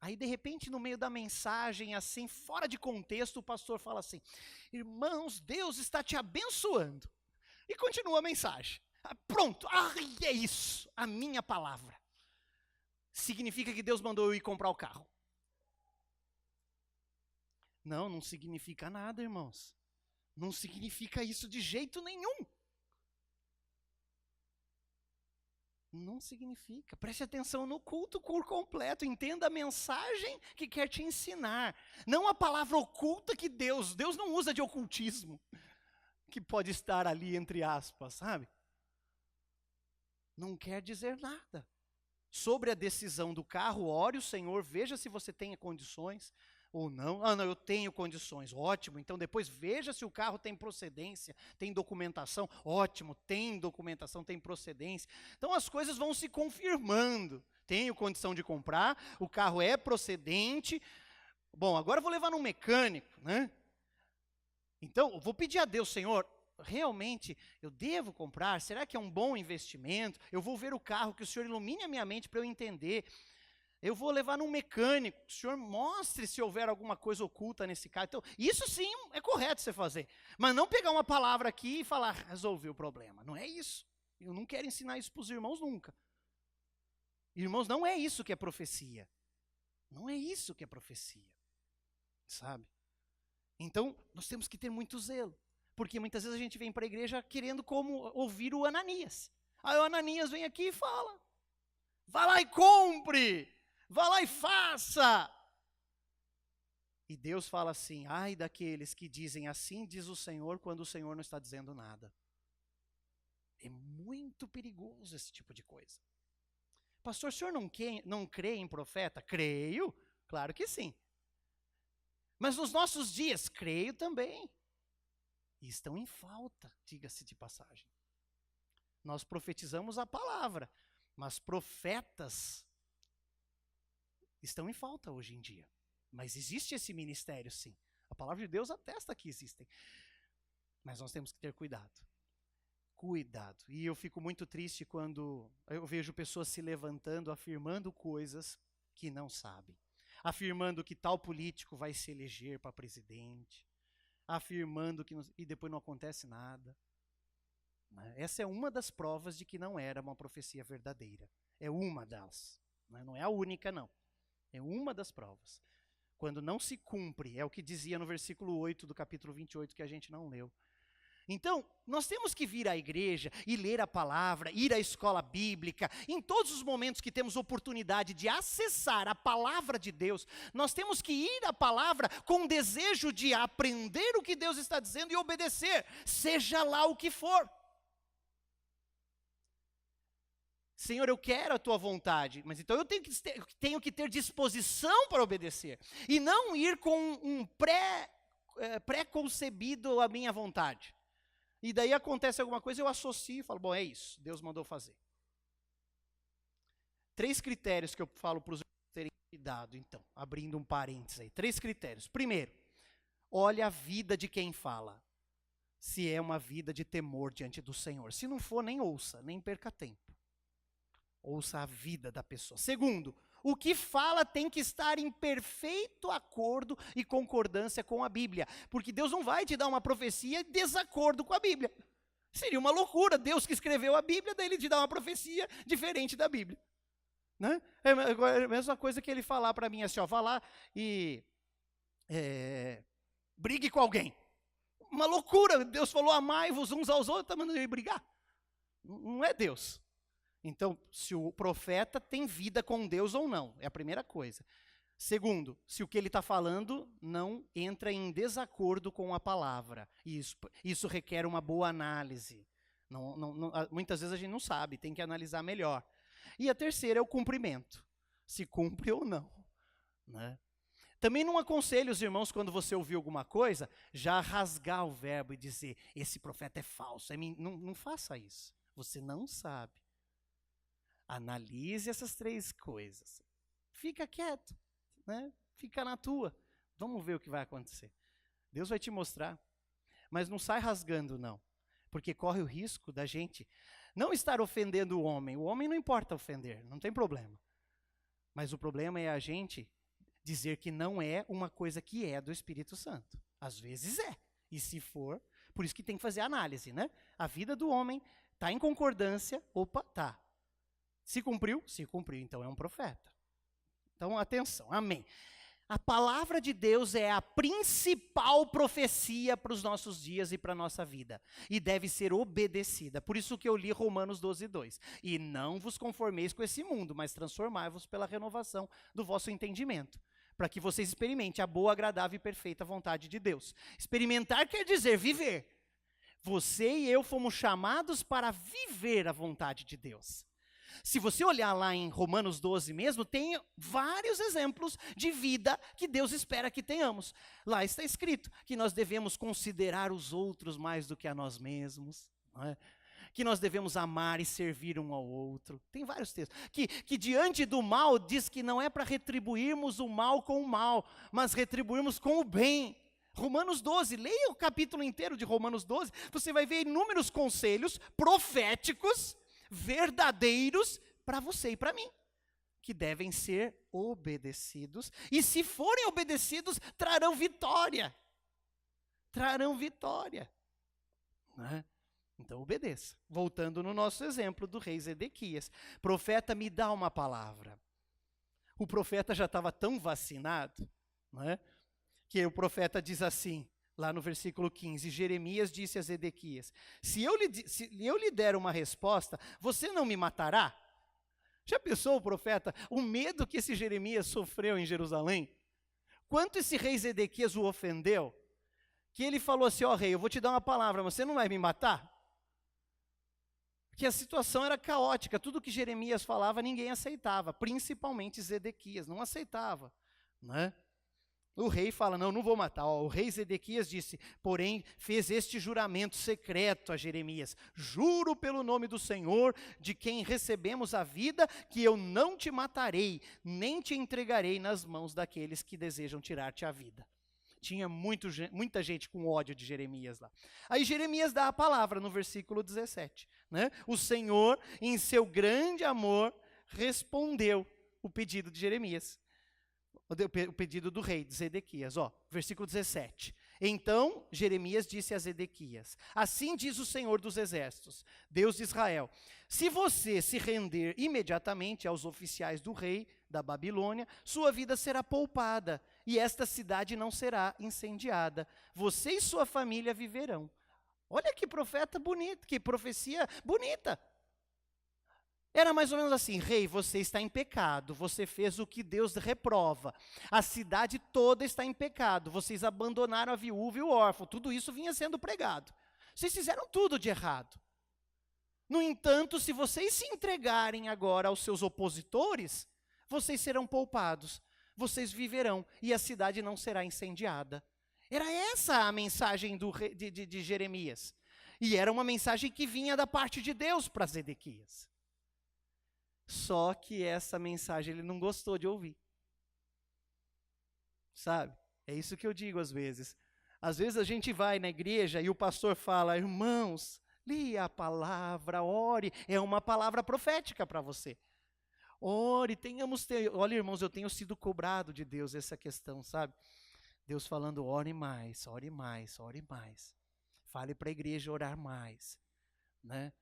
Aí de repente no meio da mensagem, assim, fora de contexto, o pastor fala assim, irmãos, Deus está te abençoando. E continua a mensagem. Pronto, é isso, a minha palavra. Significa que Deus mandou eu ir comprar o carro. Não significa nada, irmãos. Não significa isso de jeito nenhum. Não significa. Preste atenção no culto por completo. Entenda a mensagem que quer te ensinar. Não a palavra oculta que Deus não usa de ocultismo. Que pode estar ali entre aspas, sabe? Não quer dizer nada. Sobre a decisão do carro, ore o Senhor, veja se você tem condições ou não. Não, eu tenho condições, ótimo. Então depois veja se o carro tem procedência, tem documentação, ótimo, tem documentação, tem procedência. Então as coisas vão se confirmando. Tenho condição de comprar, o carro é procedente. Bom, agora eu vou levar num mecânico, né? Então, eu vou pedir a Deus, Senhor, realmente eu devo comprar? Será que é um bom investimento? Eu vou ver o carro, que o Senhor ilumine a minha mente para eu entender. Eu vou levar num mecânico, que o Senhor mostre se houver alguma coisa oculta nesse carro. Então, isso sim é correto você fazer. Mas não pegar uma palavra aqui e falar, resolvi o problema. Não é isso. Eu não quero ensinar isso para os irmãos nunca. Irmãos, não é isso que é profecia. Não é isso que é profecia. Sabe? Então, nós temos que ter muito zelo. Porque muitas vezes a gente vem para a igreja querendo como ouvir o Ananias. Aí o Ananias vem aqui e fala, vá lá e compre, vá lá e faça. E Deus fala assim, ai daqueles que dizem assim diz o Senhor, quando o Senhor não está dizendo nada. É muito perigoso esse tipo de coisa. Pastor, o senhor não crê em profeta? Creio, claro que sim. Mas nos nossos dias, creio também. E estão em falta, diga-se de passagem. Nós profetizamos a palavra, mas profetas estão em falta hoje em dia. Mas existe esse ministério, sim. A palavra de Deus atesta que existem. Mas nós temos que ter cuidado. Cuidado. E eu fico muito triste quando eu vejo pessoas se levantando, afirmando coisas que não sabem. Afirmando que tal político vai se eleger para presidente. Afirmando que... e depois não acontece nada. Essa é uma das provas de que não era uma profecia verdadeira. É uma delas. Não é a única, não. É uma das provas. Quando não se cumpre, é o que dizia no versículo 8 do capítulo 28, que a gente não leu. Então, nós temos que vir à igreja e ler a palavra, ir à escola bíblica. Em todos os momentos que temos oportunidade de acessar a palavra de Deus, nós temos que ir à palavra com desejo de aprender o que Deus está dizendo e obedecer, seja lá o que for. Senhor, eu quero a tua vontade, mas então eu tenho que ter disposição para obedecer. E não ir com um pré-concebido a minha vontade. E daí acontece alguma coisa, eu associo e falo, bom, é isso, Deus mandou fazer. 3 critérios que eu falo para os irmãos terem cuidado, então, abrindo um parênteses aí. 3 critérios. Primeiro, olha a vida de quem fala. Se é uma vida de temor diante do Senhor. Se não for, nem ouça, nem perca tempo. Ouça a vida da pessoa. Segundo, o que fala tem que estar em perfeito acordo e concordância com a Bíblia. Porque Deus não vai te dar uma profecia em desacordo com a Bíblia. Seria uma loucura, Deus que escreveu a Bíblia, daí ele te dá uma profecia diferente da Bíblia. Né? É a mesma coisa que ele falar para mim assim, ó, vá lá e brigue com alguém. Uma loucura, Deus falou amai-vos uns aos outros, está mandando ele brigar. Não é Deus. Então, se o profeta tem vida com Deus ou não, é a primeira coisa. Segundo, se o que ele está falando não entra em desacordo com a palavra. Isso requer uma boa análise. Muitas vezes a gente não sabe, tem que analisar melhor. E a terceira é o cumprimento. Se cumpre ou não. Né? Também não aconselho os irmãos, quando você ouvir alguma coisa, já rasgar o verbo e dizer, esse profeta é falso. Não faça isso. Você não sabe. Analise essas 3 coisas. Fica quieto, né? Fica na tua. Vamos ver o que vai acontecer. Deus vai te mostrar. Mas não sai rasgando, não. Porque corre o risco da gente não estar ofendendo o homem. O homem não importa ofender, não tem problema. Mas o problema é a gente dizer que não é uma coisa que é do Espírito Santo. Às vezes é. E se for, por isso que tem que fazer análise, né? A vida do homem está em concordância, tá. Se cumpriu? Se cumpriu, então é um profeta. Então, atenção, amém. A palavra de Deus é a principal profecia para os nossos dias e para a nossa vida. E deve ser obedecida. Por isso que eu li Romanos 12:2. E não vos conformeis com esse mundo, mas transformai-vos pela renovação do vosso entendimento. Para que vocês experimentem a boa, agradável e perfeita vontade de Deus. Experimentar quer dizer viver. Você e eu fomos chamados para viver a vontade de Deus. Se você olhar lá em Romanos 12 mesmo, tem vários exemplos de vida que Deus espera que tenhamos. Lá está escrito que nós devemos considerar os outros mais do que a nós mesmos, não é? Que nós devemos amar e servir um ao outro. Tem vários textos. Que diante do mal diz que não é para retribuirmos o mal com o mal, mas retribuirmos com o bem. Romanos 12, leia o capítulo inteiro de Romanos 12, você vai ver inúmeros conselhos proféticos, verdadeiros, para você e para mim, que devem ser obedecidos, e se forem obedecidos, trarão vitória. Trarão vitória. Né? Então obedeça. Voltando no nosso exemplo do rei Zedequias. Profeta, me dá uma palavra. O profeta já estava tão vacinado, né, que o profeta diz assim, lá no versículo 15, Jeremias disse a Zedequias, se eu lhe der uma resposta, você não me matará? Já pensou o profeta, o medo que esse Jeremias sofreu em Jerusalém? Quanto esse rei Zedequias o ofendeu? Que ele falou assim, ó rei, eu vou te dar uma palavra, mas você não vai me matar? Porque a situação era caótica, tudo que Jeremias falava ninguém aceitava, principalmente Zedequias, não aceitava, né? O rei fala, não vou matar. O rei Zedequias disse, porém, fez este juramento secreto a Jeremias. Juro pelo nome do Senhor, de quem recebemos a vida, que eu não te matarei, nem te entregarei nas mãos daqueles que desejam tirar-te a vida. Tinha muita gente com ódio de Jeremias lá. Aí Jeremias dá a palavra no versículo 17. Né? O Senhor, em seu grande amor, respondeu o pedido de Jeremias. O pedido do rei, de Zedequias, versículo 17. Então Jeremias disse a Zedequias, assim diz o Senhor dos Exércitos, Deus de Israel, se você se render imediatamente aos oficiais do rei da Babilônia, sua vida será poupada, e esta cidade não será incendiada, você e sua família viverão. Olha que profeta bonito, que profecia bonita. Era mais ou menos assim, rei, você está em pecado, você fez o que Deus reprova, a cidade toda está em pecado, vocês abandonaram a viúva e o órfão, tudo isso vinha sendo pregado, vocês fizeram tudo de errado. No entanto, se vocês se entregarem agora aos seus opositores, vocês serão poupados, vocês viverão e a cidade não será incendiada. Era essa a mensagem de Jeremias, e era uma mensagem que vinha da parte de Deus para Zedequias. Só que essa mensagem ele não gostou de ouvir. Sabe? É isso que eu digo às vezes. Às vezes a gente vai na igreja e o pastor fala, irmãos, leia a palavra, ore. É uma palavra profética para você. Ore, olha irmãos, eu tenho sido cobrado de Deus essa questão, sabe? Deus falando, ore mais, ore mais, ore mais. Fale para a igreja orar mais, né?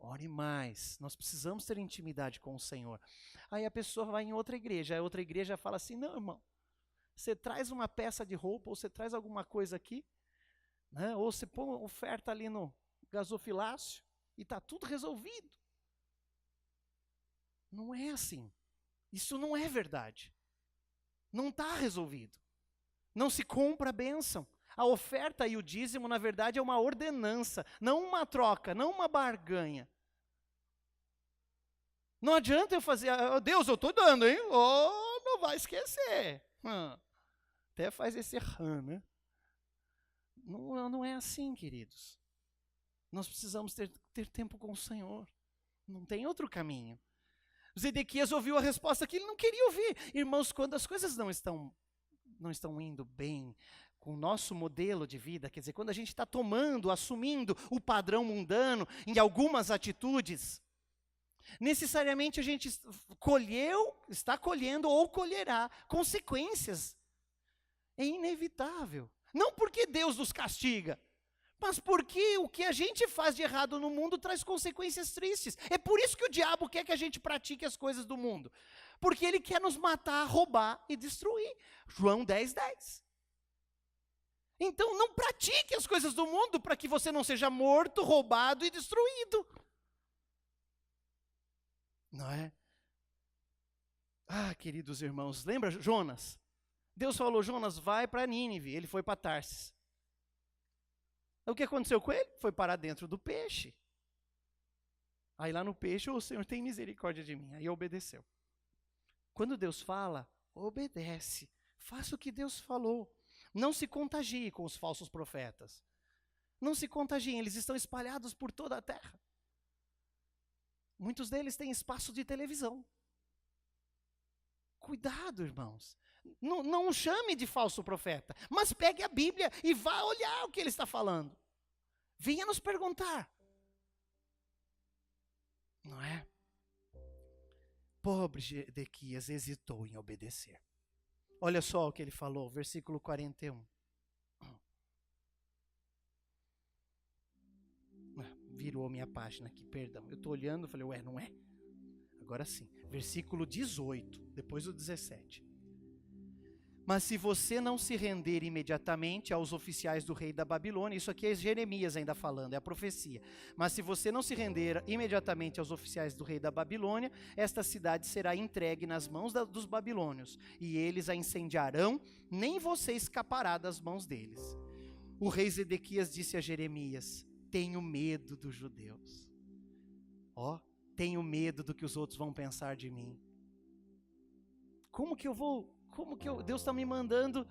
Ore mais, nós precisamos ter intimidade com o Senhor. Aí a pessoa vai em outra igreja, a outra igreja fala assim, não irmão, você traz uma peça de roupa, ou você traz alguma coisa aqui, né? Ou você põe uma oferta ali no gasofilácio, e está tudo resolvido. Não é assim, isso não é verdade, não está resolvido, não se compra a bênção. A oferta e o dízimo, na verdade, é uma ordenança, não uma troca, não uma barganha. Não adianta eu fazer, Deus, eu estou dando, hein? Oh, não vai esquecer. Até faz esse né? Não é assim, queridos. Nós precisamos ter tempo com o Senhor. Não tem outro caminho. Zedequias ouviu a resposta que ele não queria ouvir. Irmãos, quando as coisas não estão indo bem com o nosso modelo de vida, quer dizer, quando a gente está assumindo o padrão mundano em algumas atitudes, necessariamente a gente está colhendo ou colherá consequências. É inevitável. Não porque Deus nos castiga, mas porque o que a gente faz de errado no mundo traz consequências tristes. É por isso que o diabo quer que a gente pratique as coisas do mundo. Porque ele quer nos matar, roubar e destruir. João 10:10. Então não pratique as coisas do mundo para que você não seja morto, roubado e destruído. Não é? Ah, queridos irmãos, lembra Jonas? Deus falou, Jonas, vai para Nínive. Ele foi para Tarsis. O que aconteceu com ele? Foi parar dentro do peixe. Aí lá no peixe, o Senhor tem misericórdia de mim. Aí obedeceu. Quando Deus fala, obedece. Faça o que Deus falou. Não se contagie com os falsos profetas. Não se contagiem, eles estão espalhados por toda a terra. Muitos deles têm espaço de televisão. Cuidado, irmãos. Não o chame de falso profeta, mas pegue a Bíblia e vá olhar o que ele está falando. Venha nos perguntar. Não é? Pobre Zedequias hesitou em obedecer. Olha só o que ele falou, versículo 41. Virou minha página aqui, perdão. Eu estou olhando, falei, ué, não é? Agora sim. Versículo 18, depois do 17. Mas se você não se render imediatamente aos oficiais do rei da Babilônia, isso aqui é Jeremias ainda falando, é a profecia. Mas se você não se render imediatamente aos oficiais do rei da Babilônia, esta cidade será entregue nas mãos dos babilônios, e eles a incendiarão, nem você escapará das mãos deles. O rei Zedequias disse a Jeremias: tenho medo dos judeus. Tenho medo do que os outros vão pensar de mim. Deus está me mandando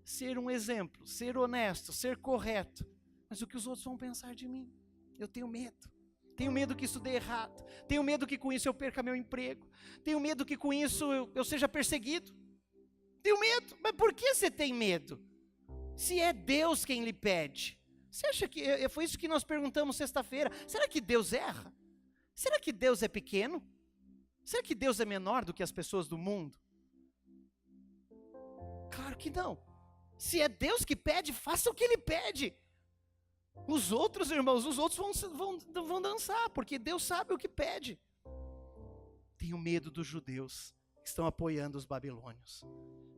ser um exemplo, ser honesto, ser correto. Mas o que os outros vão pensar de mim? Eu tenho medo. Tenho medo que isso dê errado. Tenho medo que com isso eu perca meu emprego. Tenho medo que com isso eu seja perseguido. Tenho medo. Mas por que você tem medo? Se é Deus quem lhe pede. Você acha que foi isso que nós perguntamos sexta-feira? Será que Deus erra? Será que Deus é pequeno? Será que Deus é menor do que as pessoas do mundo? Claro que não. Se é Deus que pede, faça o que Ele pede. Os outros, irmãos, vão dançar, porque Deus sabe o que pede. Tenho medo dos judeus que estão apoiando os babilônios,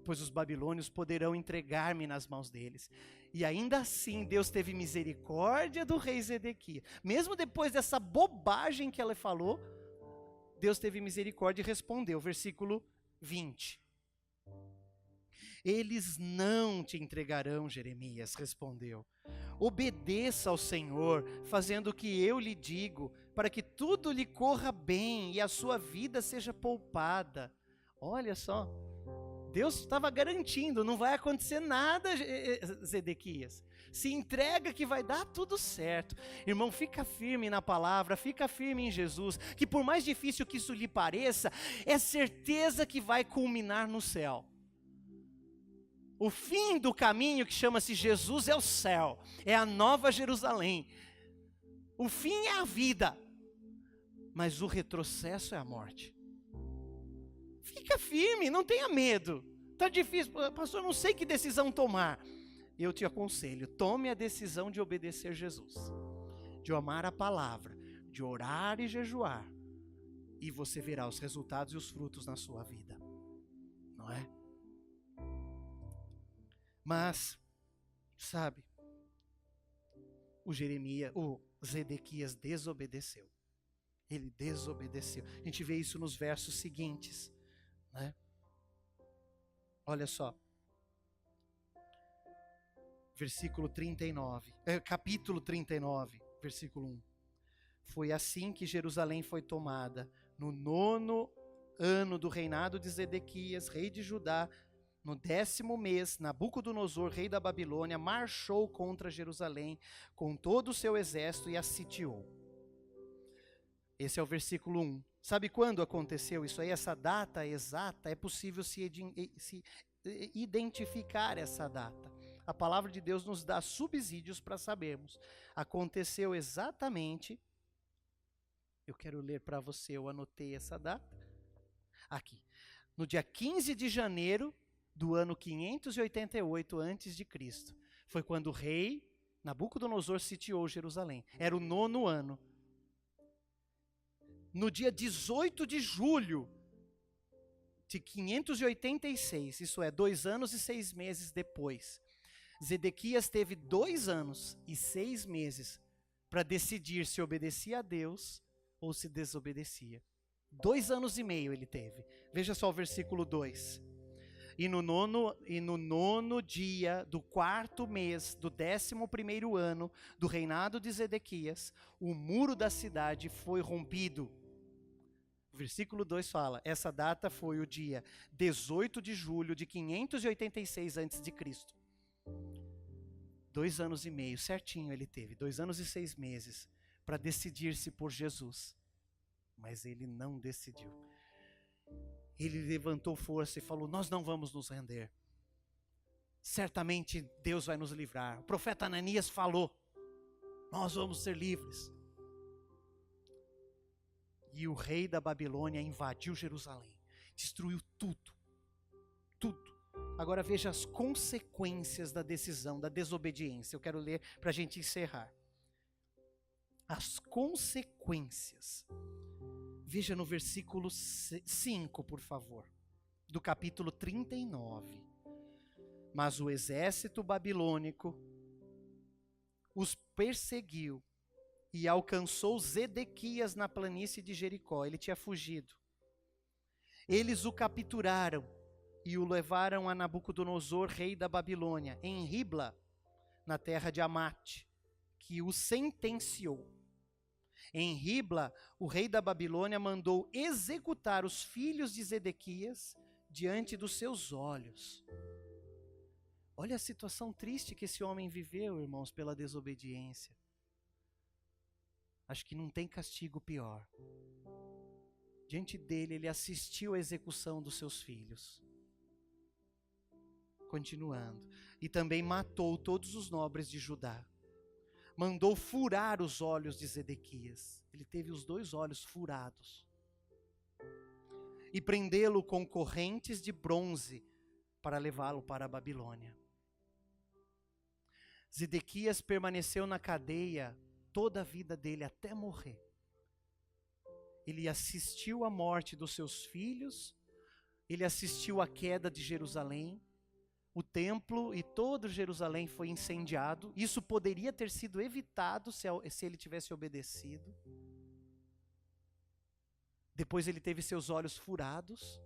pois os babilônios poderão entregar-me nas mãos deles. E ainda assim Deus teve misericórdia do rei Zedequias. Mesmo depois dessa bobagem que ela falou, Deus teve misericórdia e respondeu. Versículo 20. Eles não te entregarão, Jeremias respondeu. Obedeça ao Senhor, fazendo o que eu lhe digo, para que tudo lhe corra bem e a sua vida seja poupada. Olha só, Deus estava garantindo, não vai acontecer nada, Zedequias. Se entrega que vai dar tudo certo. Irmão, fica firme na palavra, fica firme em Jesus, que por mais difícil que isso lhe pareça, é certeza que vai culminar no céu. O fim do caminho, que chama-se Jesus, é o céu, é a nova Jerusalém. O fim é a vida, mas o retrocesso é a morte. Fica firme, não tenha medo. Está difícil, pastor, não sei que decisão tomar. Eu te aconselho, tome a decisão de obedecer Jesus, de amar a palavra, de orar e jejuar, e você verá os resultados e os frutos na sua vida, não é? Mas, sabe, o Zedequias desobedeceu. Ele desobedeceu. A gente vê isso nos versos seguintes, né? Olha só. Versículo 39, capítulo 39, versículo 1. Foi assim que Jerusalém foi tomada, no 9º ano do reinado de Zedequias, rei de Judá. No 10º mês, Nabucodonosor, rei da Babilônia, marchou contra Jerusalém com todo o seu exército e a sitiou. Esse é o versículo 1. Sabe quando aconteceu isso aí? Essa data exata, é possível se identificar essa data. A palavra de Deus nos dá subsídios para sabermos. Aconteceu exatamente, eu quero ler para você, eu anotei essa data, aqui. No dia 15 de janeiro do ano 588 a.C., foi quando o rei Nabucodonosor sitiou Jerusalém. Era o 9º ano. No dia 18 de julho de 586, isso é, 2 anos e 6 meses depois, Zedequias teve 2 anos e 6 meses para decidir se obedecia a Deus ou se desobedecia. 2 anos e meio ele teve. Veja só o versículo 2. E no nono dia do 4º mês do 11º ano do reinado de Zedequias, o muro da cidade foi rompido. O versículo 2 fala, essa data foi o dia 18 de julho de 586 a.C. 2 anos e meio, certinho ele teve, 2 anos e 6 meses para decidir-se por Jesus. Mas ele não decidiu. ele levantou força e falou: nós não vamos nos render. Certamente Deus vai nos livrar. O profeta Ananias falou: nós vamos ser livres. E o rei da Babilônia invadiu Jerusalém, destruiu tudo, tudo. Agora veja as consequências da decisão, da desobediência. Eu quero ler para a gente encerrar. As consequências. Veja no versículo 5, por favor, do capítulo 39. Mas o exército babilônico os perseguiu e alcançou Zedequias na planície de Jericó. Ele tinha fugido. Eles o capturaram e o levaram a Nabucodonosor, rei da Babilônia, em Ribla, na terra de Amate, que o sentenciou. Em Ribla, o rei da Babilônia mandou executar os filhos de Zedequias diante dos seus olhos. Olha a situação triste que esse homem viveu, irmãos, pela desobediência. Acho que não tem castigo pior. Diante dele, ele assistiu à execução dos seus filhos. Continuando. E também matou todos os nobres de Judá. Mandou furar os olhos de Zedequias. Ele teve os 2 olhos furados. E prendê-lo com correntes de bronze para levá-lo para a Babilônia. Zedequias permaneceu na cadeia toda a vida dele até morrer. Ele assistiu à morte dos seus filhos, ele assistiu à queda de Jerusalém, o templo e todo Jerusalém foi incendiado. Isso poderia ter sido evitado se ele tivesse obedecido. Depois ele teve seus olhos furados,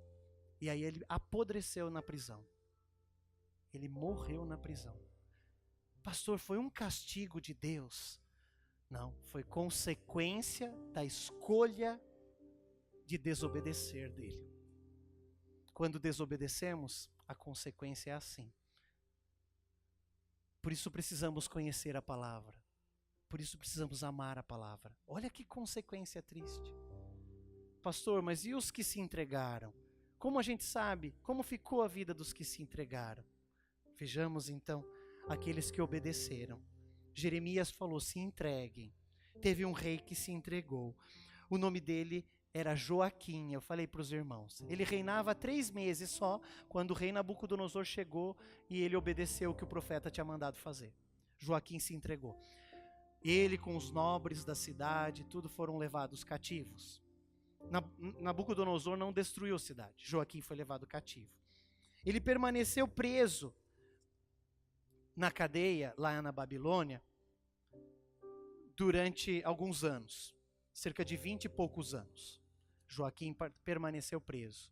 e aí ele apodreceu na prisão. Ele morreu na prisão. Pastor, foi um castigo de Deus? Não, foi consequência da escolha de desobedecer dele. Quando desobedecemos, a consequência é assim. Por isso precisamos conhecer a palavra. Por isso precisamos amar a palavra. Olha que consequência triste. Pastor, mas e os que se entregaram? Como a gente sabe? Como ficou a vida dos que se entregaram? Vejamos então aqueles que obedeceram. Jeremias falou: se entreguem. Teve um rei que se entregou. O nome dele era Joaquim. Eu falei para os irmãos. Ele reinava 3 meses só, quando o rei Nabucodonosor chegou e ele obedeceu o que o profeta tinha mandado fazer. Joaquim se entregou. Ele com os nobres da cidade, tudo foram levados cativos. Nabucodonosor não destruiu a cidade. Joaquim foi levado cativo. Ele permaneceu preso na cadeia, lá na Babilônia, durante alguns anos. Cerca de 20 e poucos anos. Joaquim permaneceu preso.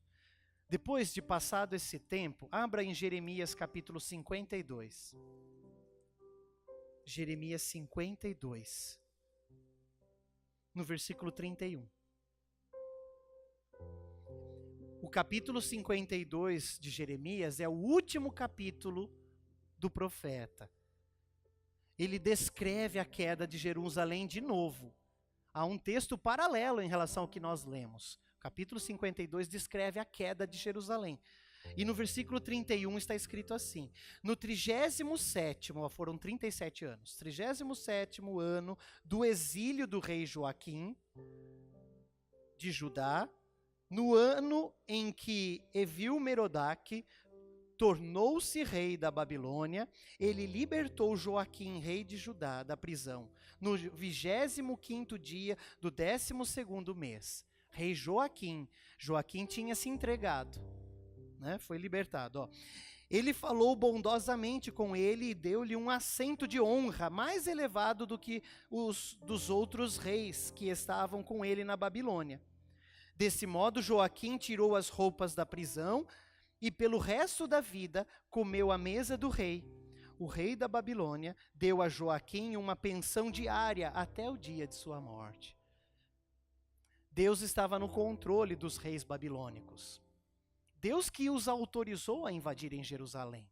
Depois de passado esse tempo, abra em Jeremias capítulo 52. Jeremias 52. No versículo 31. O capítulo 52 de Jeremias é o último capítulo do profeta. Ele descreve a queda de Jerusalém de novo. Há um texto paralelo em relação ao que nós lemos. O capítulo 52 descreve a queda de Jerusalém. E no versículo 31 está escrito assim: no 37º, foram 37 anos, 37º ano do exílio do rei Joaquim de Judá, no ano em que Evil-Merodach tornou-se rei da Babilônia, ele libertou Joaquim, rei de Judá, da prisão, no 25º dia do 12º mês. Rei Joaquim tinha se entregado, né? Foi libertado. Ele falou bondosamente com ele e deu-lhe um assento de honra mais elevado do que os dos outros reis que estavam com ele na Babilônia. Desse modo, Joaquim tirou as roupas da prisão e pelo resto da vida comeu à mesa do rei. O rei da Babilônia deu a Joaquim uma pensão diária até o dia de sua morte. Deus estava no controle dos reis babilônicos. Deus que os autorizou a invadirem Jerusalém.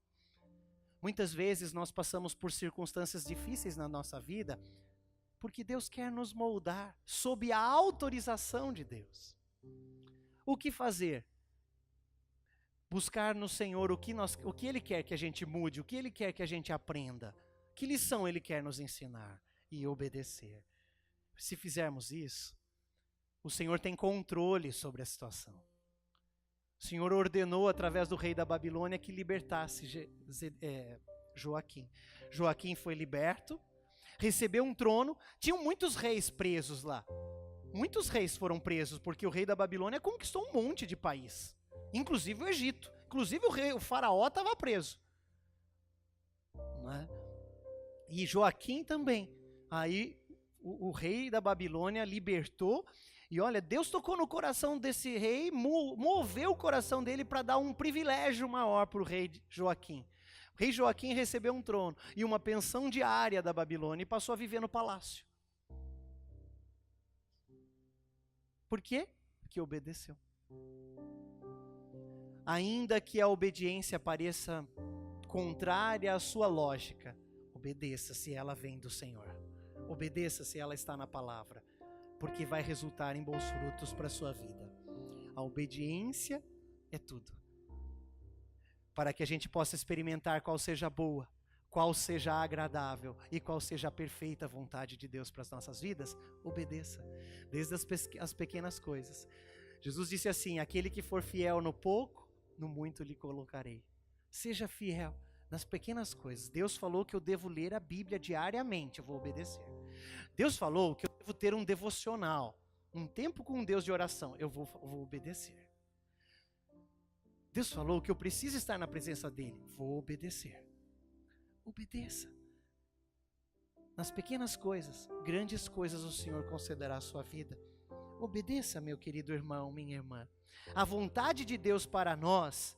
Muitas vezes nós passamos por circunstâncias difíceis na nossa vida, porque Deus quer nos moldar sob a autorização de Deus. O que fazer? Buscar no Senhor o que Ele quer que a gente mude, o que Ele quer que a gente aprenda, que lição Ele quer nos ensinar e obedecer. Se fizermos isso, o Senhor tem controle sobre a situação. O Senhor ordenou através do rei da Babilônia que libertasse Joaquim. Joaquim foi liberto, recebeu um trono. Tinham muitos reis presos lá. Muitos reis foram presos porque o rei da Babilônia conquistou um monte de país, inclusive o Egito. Inclusive o faraó estava preso, né? E Joaquim também. Aí o rei da Babilônia libertou. E olha, Deus tocou no coração desse rei, moveu o coração dele para dar um privilégio maior para o rei Joaquim. O rei Joaquim recebeu um trono e uma pensão diária da Babilônia e passou a viver no palácio. Por quê? Porque obedeceu. Ainda que a obediência pareça contrária à sua lógica, obedeça se ela vem do Senhor. Obedeça se ela está na palavra, porque vai resultar em bons frutos para a sua vida. A obediência é tudo. Para que a gente possa experimentar qual seja a boa, qual seja a agradável e qual seja a perfeita vontade de Deus para as nossas vidas, obedeça, desde as pequenas coisas. Jesus disse assim: aquele que for fiel no pouco, no muito lhe colocarei. Seja fiel nas pequenas coisas. Deus falou que eu devo ler a Bíblia diariamente, eu vou obedecer. Deus falou que eu devo ter um devocional, um tempo com Deus de oração, eu vou obedecer. Deus falou que eu preciso estar na presença dele, vou obedecer. Obedeça. Nas pequenas coisas, grandes coisas o Senhor concederá à sua vida. Obedeça, meu querido irmão, minha irmã. A vontade de Deus para nós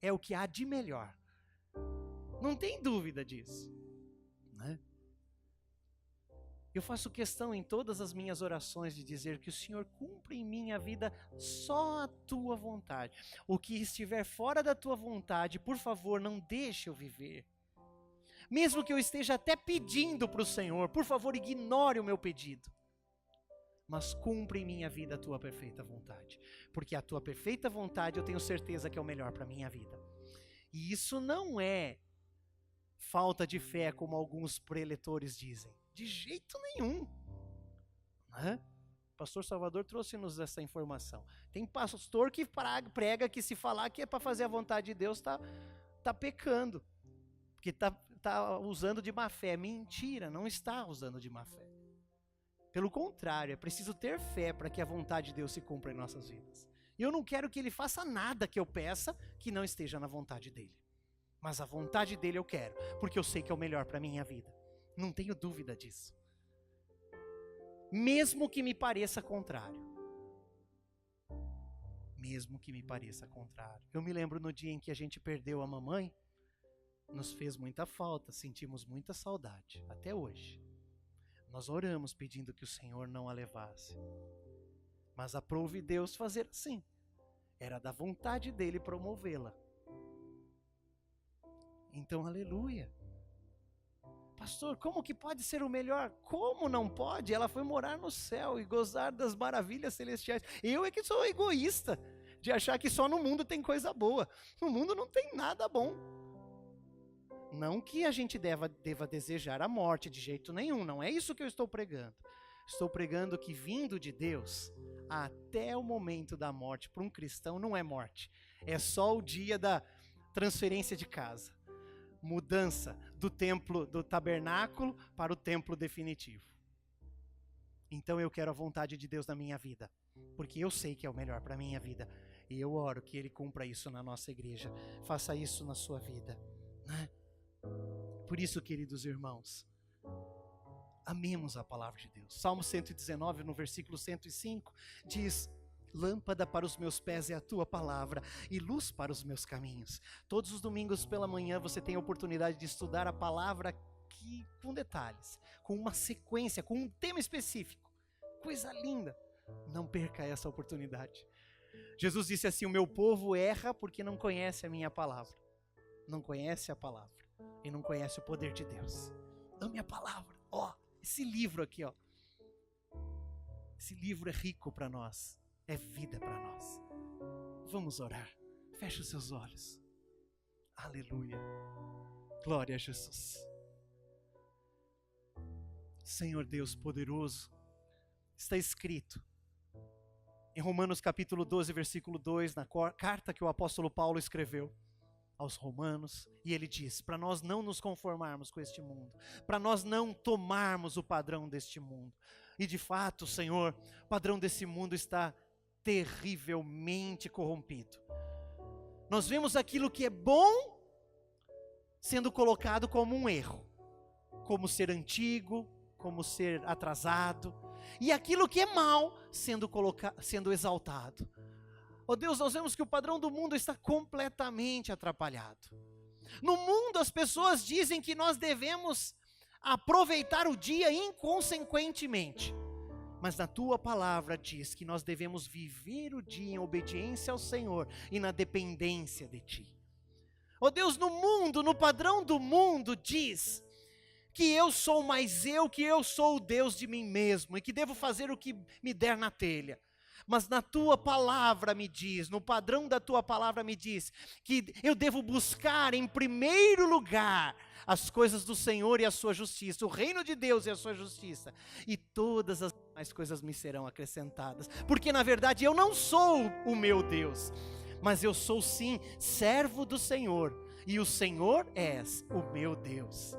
é o que há de melhor. Não tem dúvida disso, né? Eu faço questão em todas as minhas orações de dizer que o Senhor cumpre em minha vida só a tua vontade. O que estiver fora da tua vontade, por favor, não deixe eu viver. Mesmo que eu esteja até pedindo para o Senhor, por favor, ignore o meu pedido. Mas cumpre em minha vida a tua perfeita vontade. Porque a tua perfeita vontade eu tenho certeza que é o melhor para a minha vida. E isso não é falta de fé, como alguns preletores dizem. De jeito nenhum. Né? O pastor Salvador trouxe-nos essa informação. Tem pastor que prega que se falar que é para fazer a vontade de Deus, tá pecando. Porque tá usando de má fé. Mentira, não está usando de má fé. Pelo contrário, é preciso ter fé para que a vontade de Deus se cumpra em nossas vidas. E eu não quero que Ele faça nada que eu peça que não esteja na vontade dEle. Mas a vontade dEle eu quero, porque eu sei que é o melhor para a minha vida. Não tenho dúvida disso. Mesmo que me pareça contrário. Mesmo que me pareça contrário. Eu me lembro no dia em que a gente perdeu a mamãe, nos fez muita falta, sentimos muita saudade, até hoje. Nós oramos pedindo que o Senhor não a levasse. Mas aprove Deus fazer assim. Era da vontade dEle promovê-la. Então, aleluia. Pastor, como que pode ser o melhor? Como não pode? Ela foi morar no céu e gozar das maravilhas celestiais. Eu é que sou egoísta de achar que só no mundo tem coisa boa. No mundo não tem nada bom. Não que a gente deva desejar a morte de jeito nenhum. Não é isso que eu estou pregando. Estou pregando que vindo de Deus, até o momento da morte, para um cristão não é morte. É só o dia da transferência de casa. Mudança do templo, do tabernáculo para o templo definitivo. Então eu quero a vontade de Deus na minha vida, porque eu sei que é o melhor para a minha vida, e eu oro que Ele cumpra isso na nossa igreja, faça isso na sua vida, né? Por isso, queridos irmãos, amemos a palavra de Deus. Salmo 119, no versículo 105, diz: lâmpada para os meus pés é a tua palavra e luz para os meus caminhos. Todos os domingos pela manhã você tem a oportunidade de estudar a palavra aqui com detalhes, com uma sequência, com um tema específico. Coisa linda. Não perca essa oportunidade. Jesus disse assim: o meu povo erra porque não conhece a minha palavra. Não conhece a palavra e não conhece o poder de Deus. Ame a palavra. Esse livro aqui, esse livro é rico para nós. É vida para nós. Vamos orar. Feche os seus olhos. Aleluia. Glória a Jesus. Senhor Deus poderoso, está escrito em Romanos capítulo 12, versículo 2, na carta que o apóstolo Paulo escreveu aos romanos, e ele diz, para nós não nos conformarmos com este mundo, para nós não tomarmos o padrão deste mundo. E de fato, Senhor, o padrão desse mundo está terrivelmente corrompido. Nós vemos aquilo que é bom sendo colocado como um erro, como ser antigo, como ser atrasado, e aquilo que é mal sendo exaltado. Oh Deus, nós vemos que o padrão do mundo está completamente atrapalhado. No mundo as pessoas dizem que nós devemos aproveitar o dia inconsequentemente, mas na tua palavra diz que nós devemos viver o dia em obediência ao Senhor e na dependência de ti. Oh Deus, no mundo, no padrão do mundo diz que eu sou mais eu, que eu sou o Deus de mim mesmo e que devo fazer o que me der na telha. Mas na tua palavra me diz, no padrão da tua palavra me diz, que eu devo buscar em primeiro lugar as coisas do Senhor e a sua justiça, o reino de Deus e a sua justiça, e todas as demais coisas me serão acrescentadas, porque na verdade eu não sou o meu Deus, mas eu sou sim servo do Senhor, e o Senhor és o meu Deus.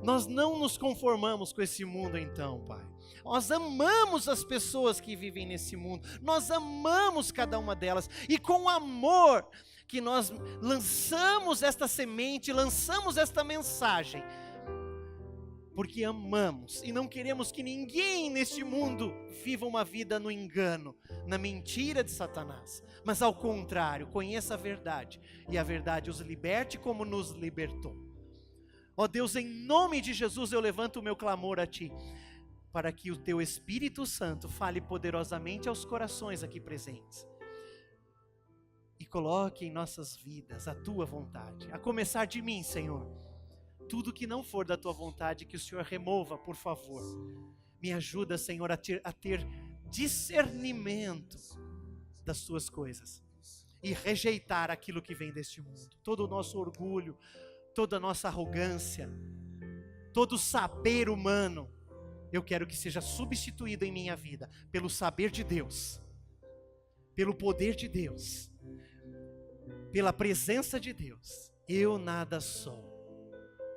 Nós não nos conformamos com esse mundo então, Pai. Nós amamos as pessoas que vivem nesse mundo, nós amamos cada uma delas, e com amor que nós lançamos esta semente, lançamos esta mensagem, porque amamos e não queremos que ninguém neste mundo viva uma vida no engano, na mentira de Satanás, mas ao contrário, conheça a verdade, e a verdade os liberte como nos libertou. Ó Deus, em nome de Jesus eu levanto o meu clamor a Ti, para que o Teu Espírito Santo fale poderosamente aos corações aqui presentes, e coloque em nossas vidas a Tua vontade, a começar de mim, Senhor. Tudo que não for da Tua vontade, que o Senhor remova, por favor. Me ajuda, Senhor, a ter discernimento das Tuas coisas, e rejeitar aquilo que vem deste mundo, todo o nosso orgulho, toda a nossa arrogância, todo o saber humano, eu quero que seja substituído em minha vida pelo saber de Deus, pelo poder de Deus, pela presença de Deus. Eu nada sou,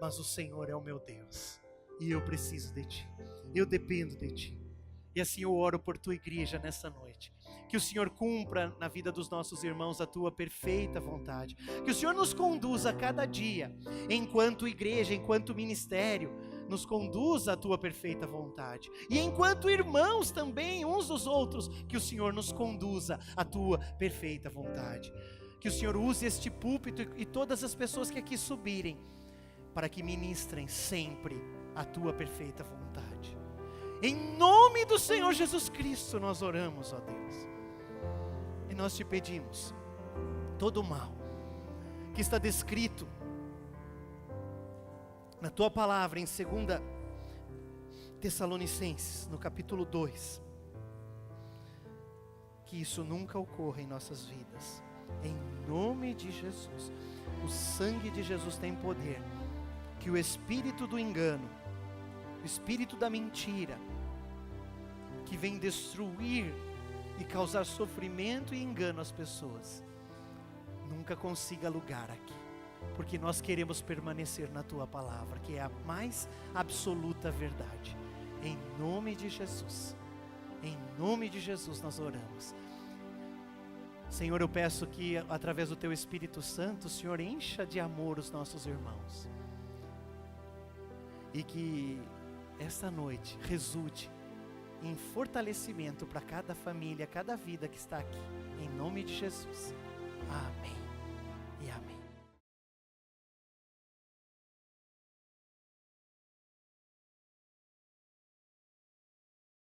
mas o Senhor é o meu Deus, e eu preciso de Ti, eu dependo de Ti. E assim eu oro por Tua igreja nessa noite, que o Senhor cumpra na vida dos nossos irmãos a Tua perfeita vontade, que o Senhor nos conduza a cada dia, enquanto igreja, enquanto ministério, nos conduza a Tua perfeita vontade, e enquanto irmãos também, uns dos outros, que o Senhor nos conduza a Tua perfeita vontade, que o Senhor use este púlpito e todas as pessoas que aqui subirem, para que ministrem sempre a Tua perfeita vontade. Em nome do Senhor Jesus Cristo nós oramos, ó Deus, e nós Te pedimos, todo o mal que está descrito na Tua palavra em 2 Tessalonicenses, no capítulo 2, que isso nunca ocorra em nossas vidas, em nome de Jesus. O sangue de Jesus tem poder, que o espírito do engano, o espírito da mentira, que vem destruir e causar sofrimento e engano às pessoas, nunca consiga lugar aqui, porque nós queremos permanecer na Tua palavra, que é a mais absoluta verdade. Em nome de Jesus, em nome de Jesus nós oramos. Senhor, eu peço que através do Teu Espírito Santo, o Senhor encha de amor os nossos irmãos, e que esta noite resulte em fortalecimento para cada família, cada vida que está aqui, em nome de Jesus. Amém e amém.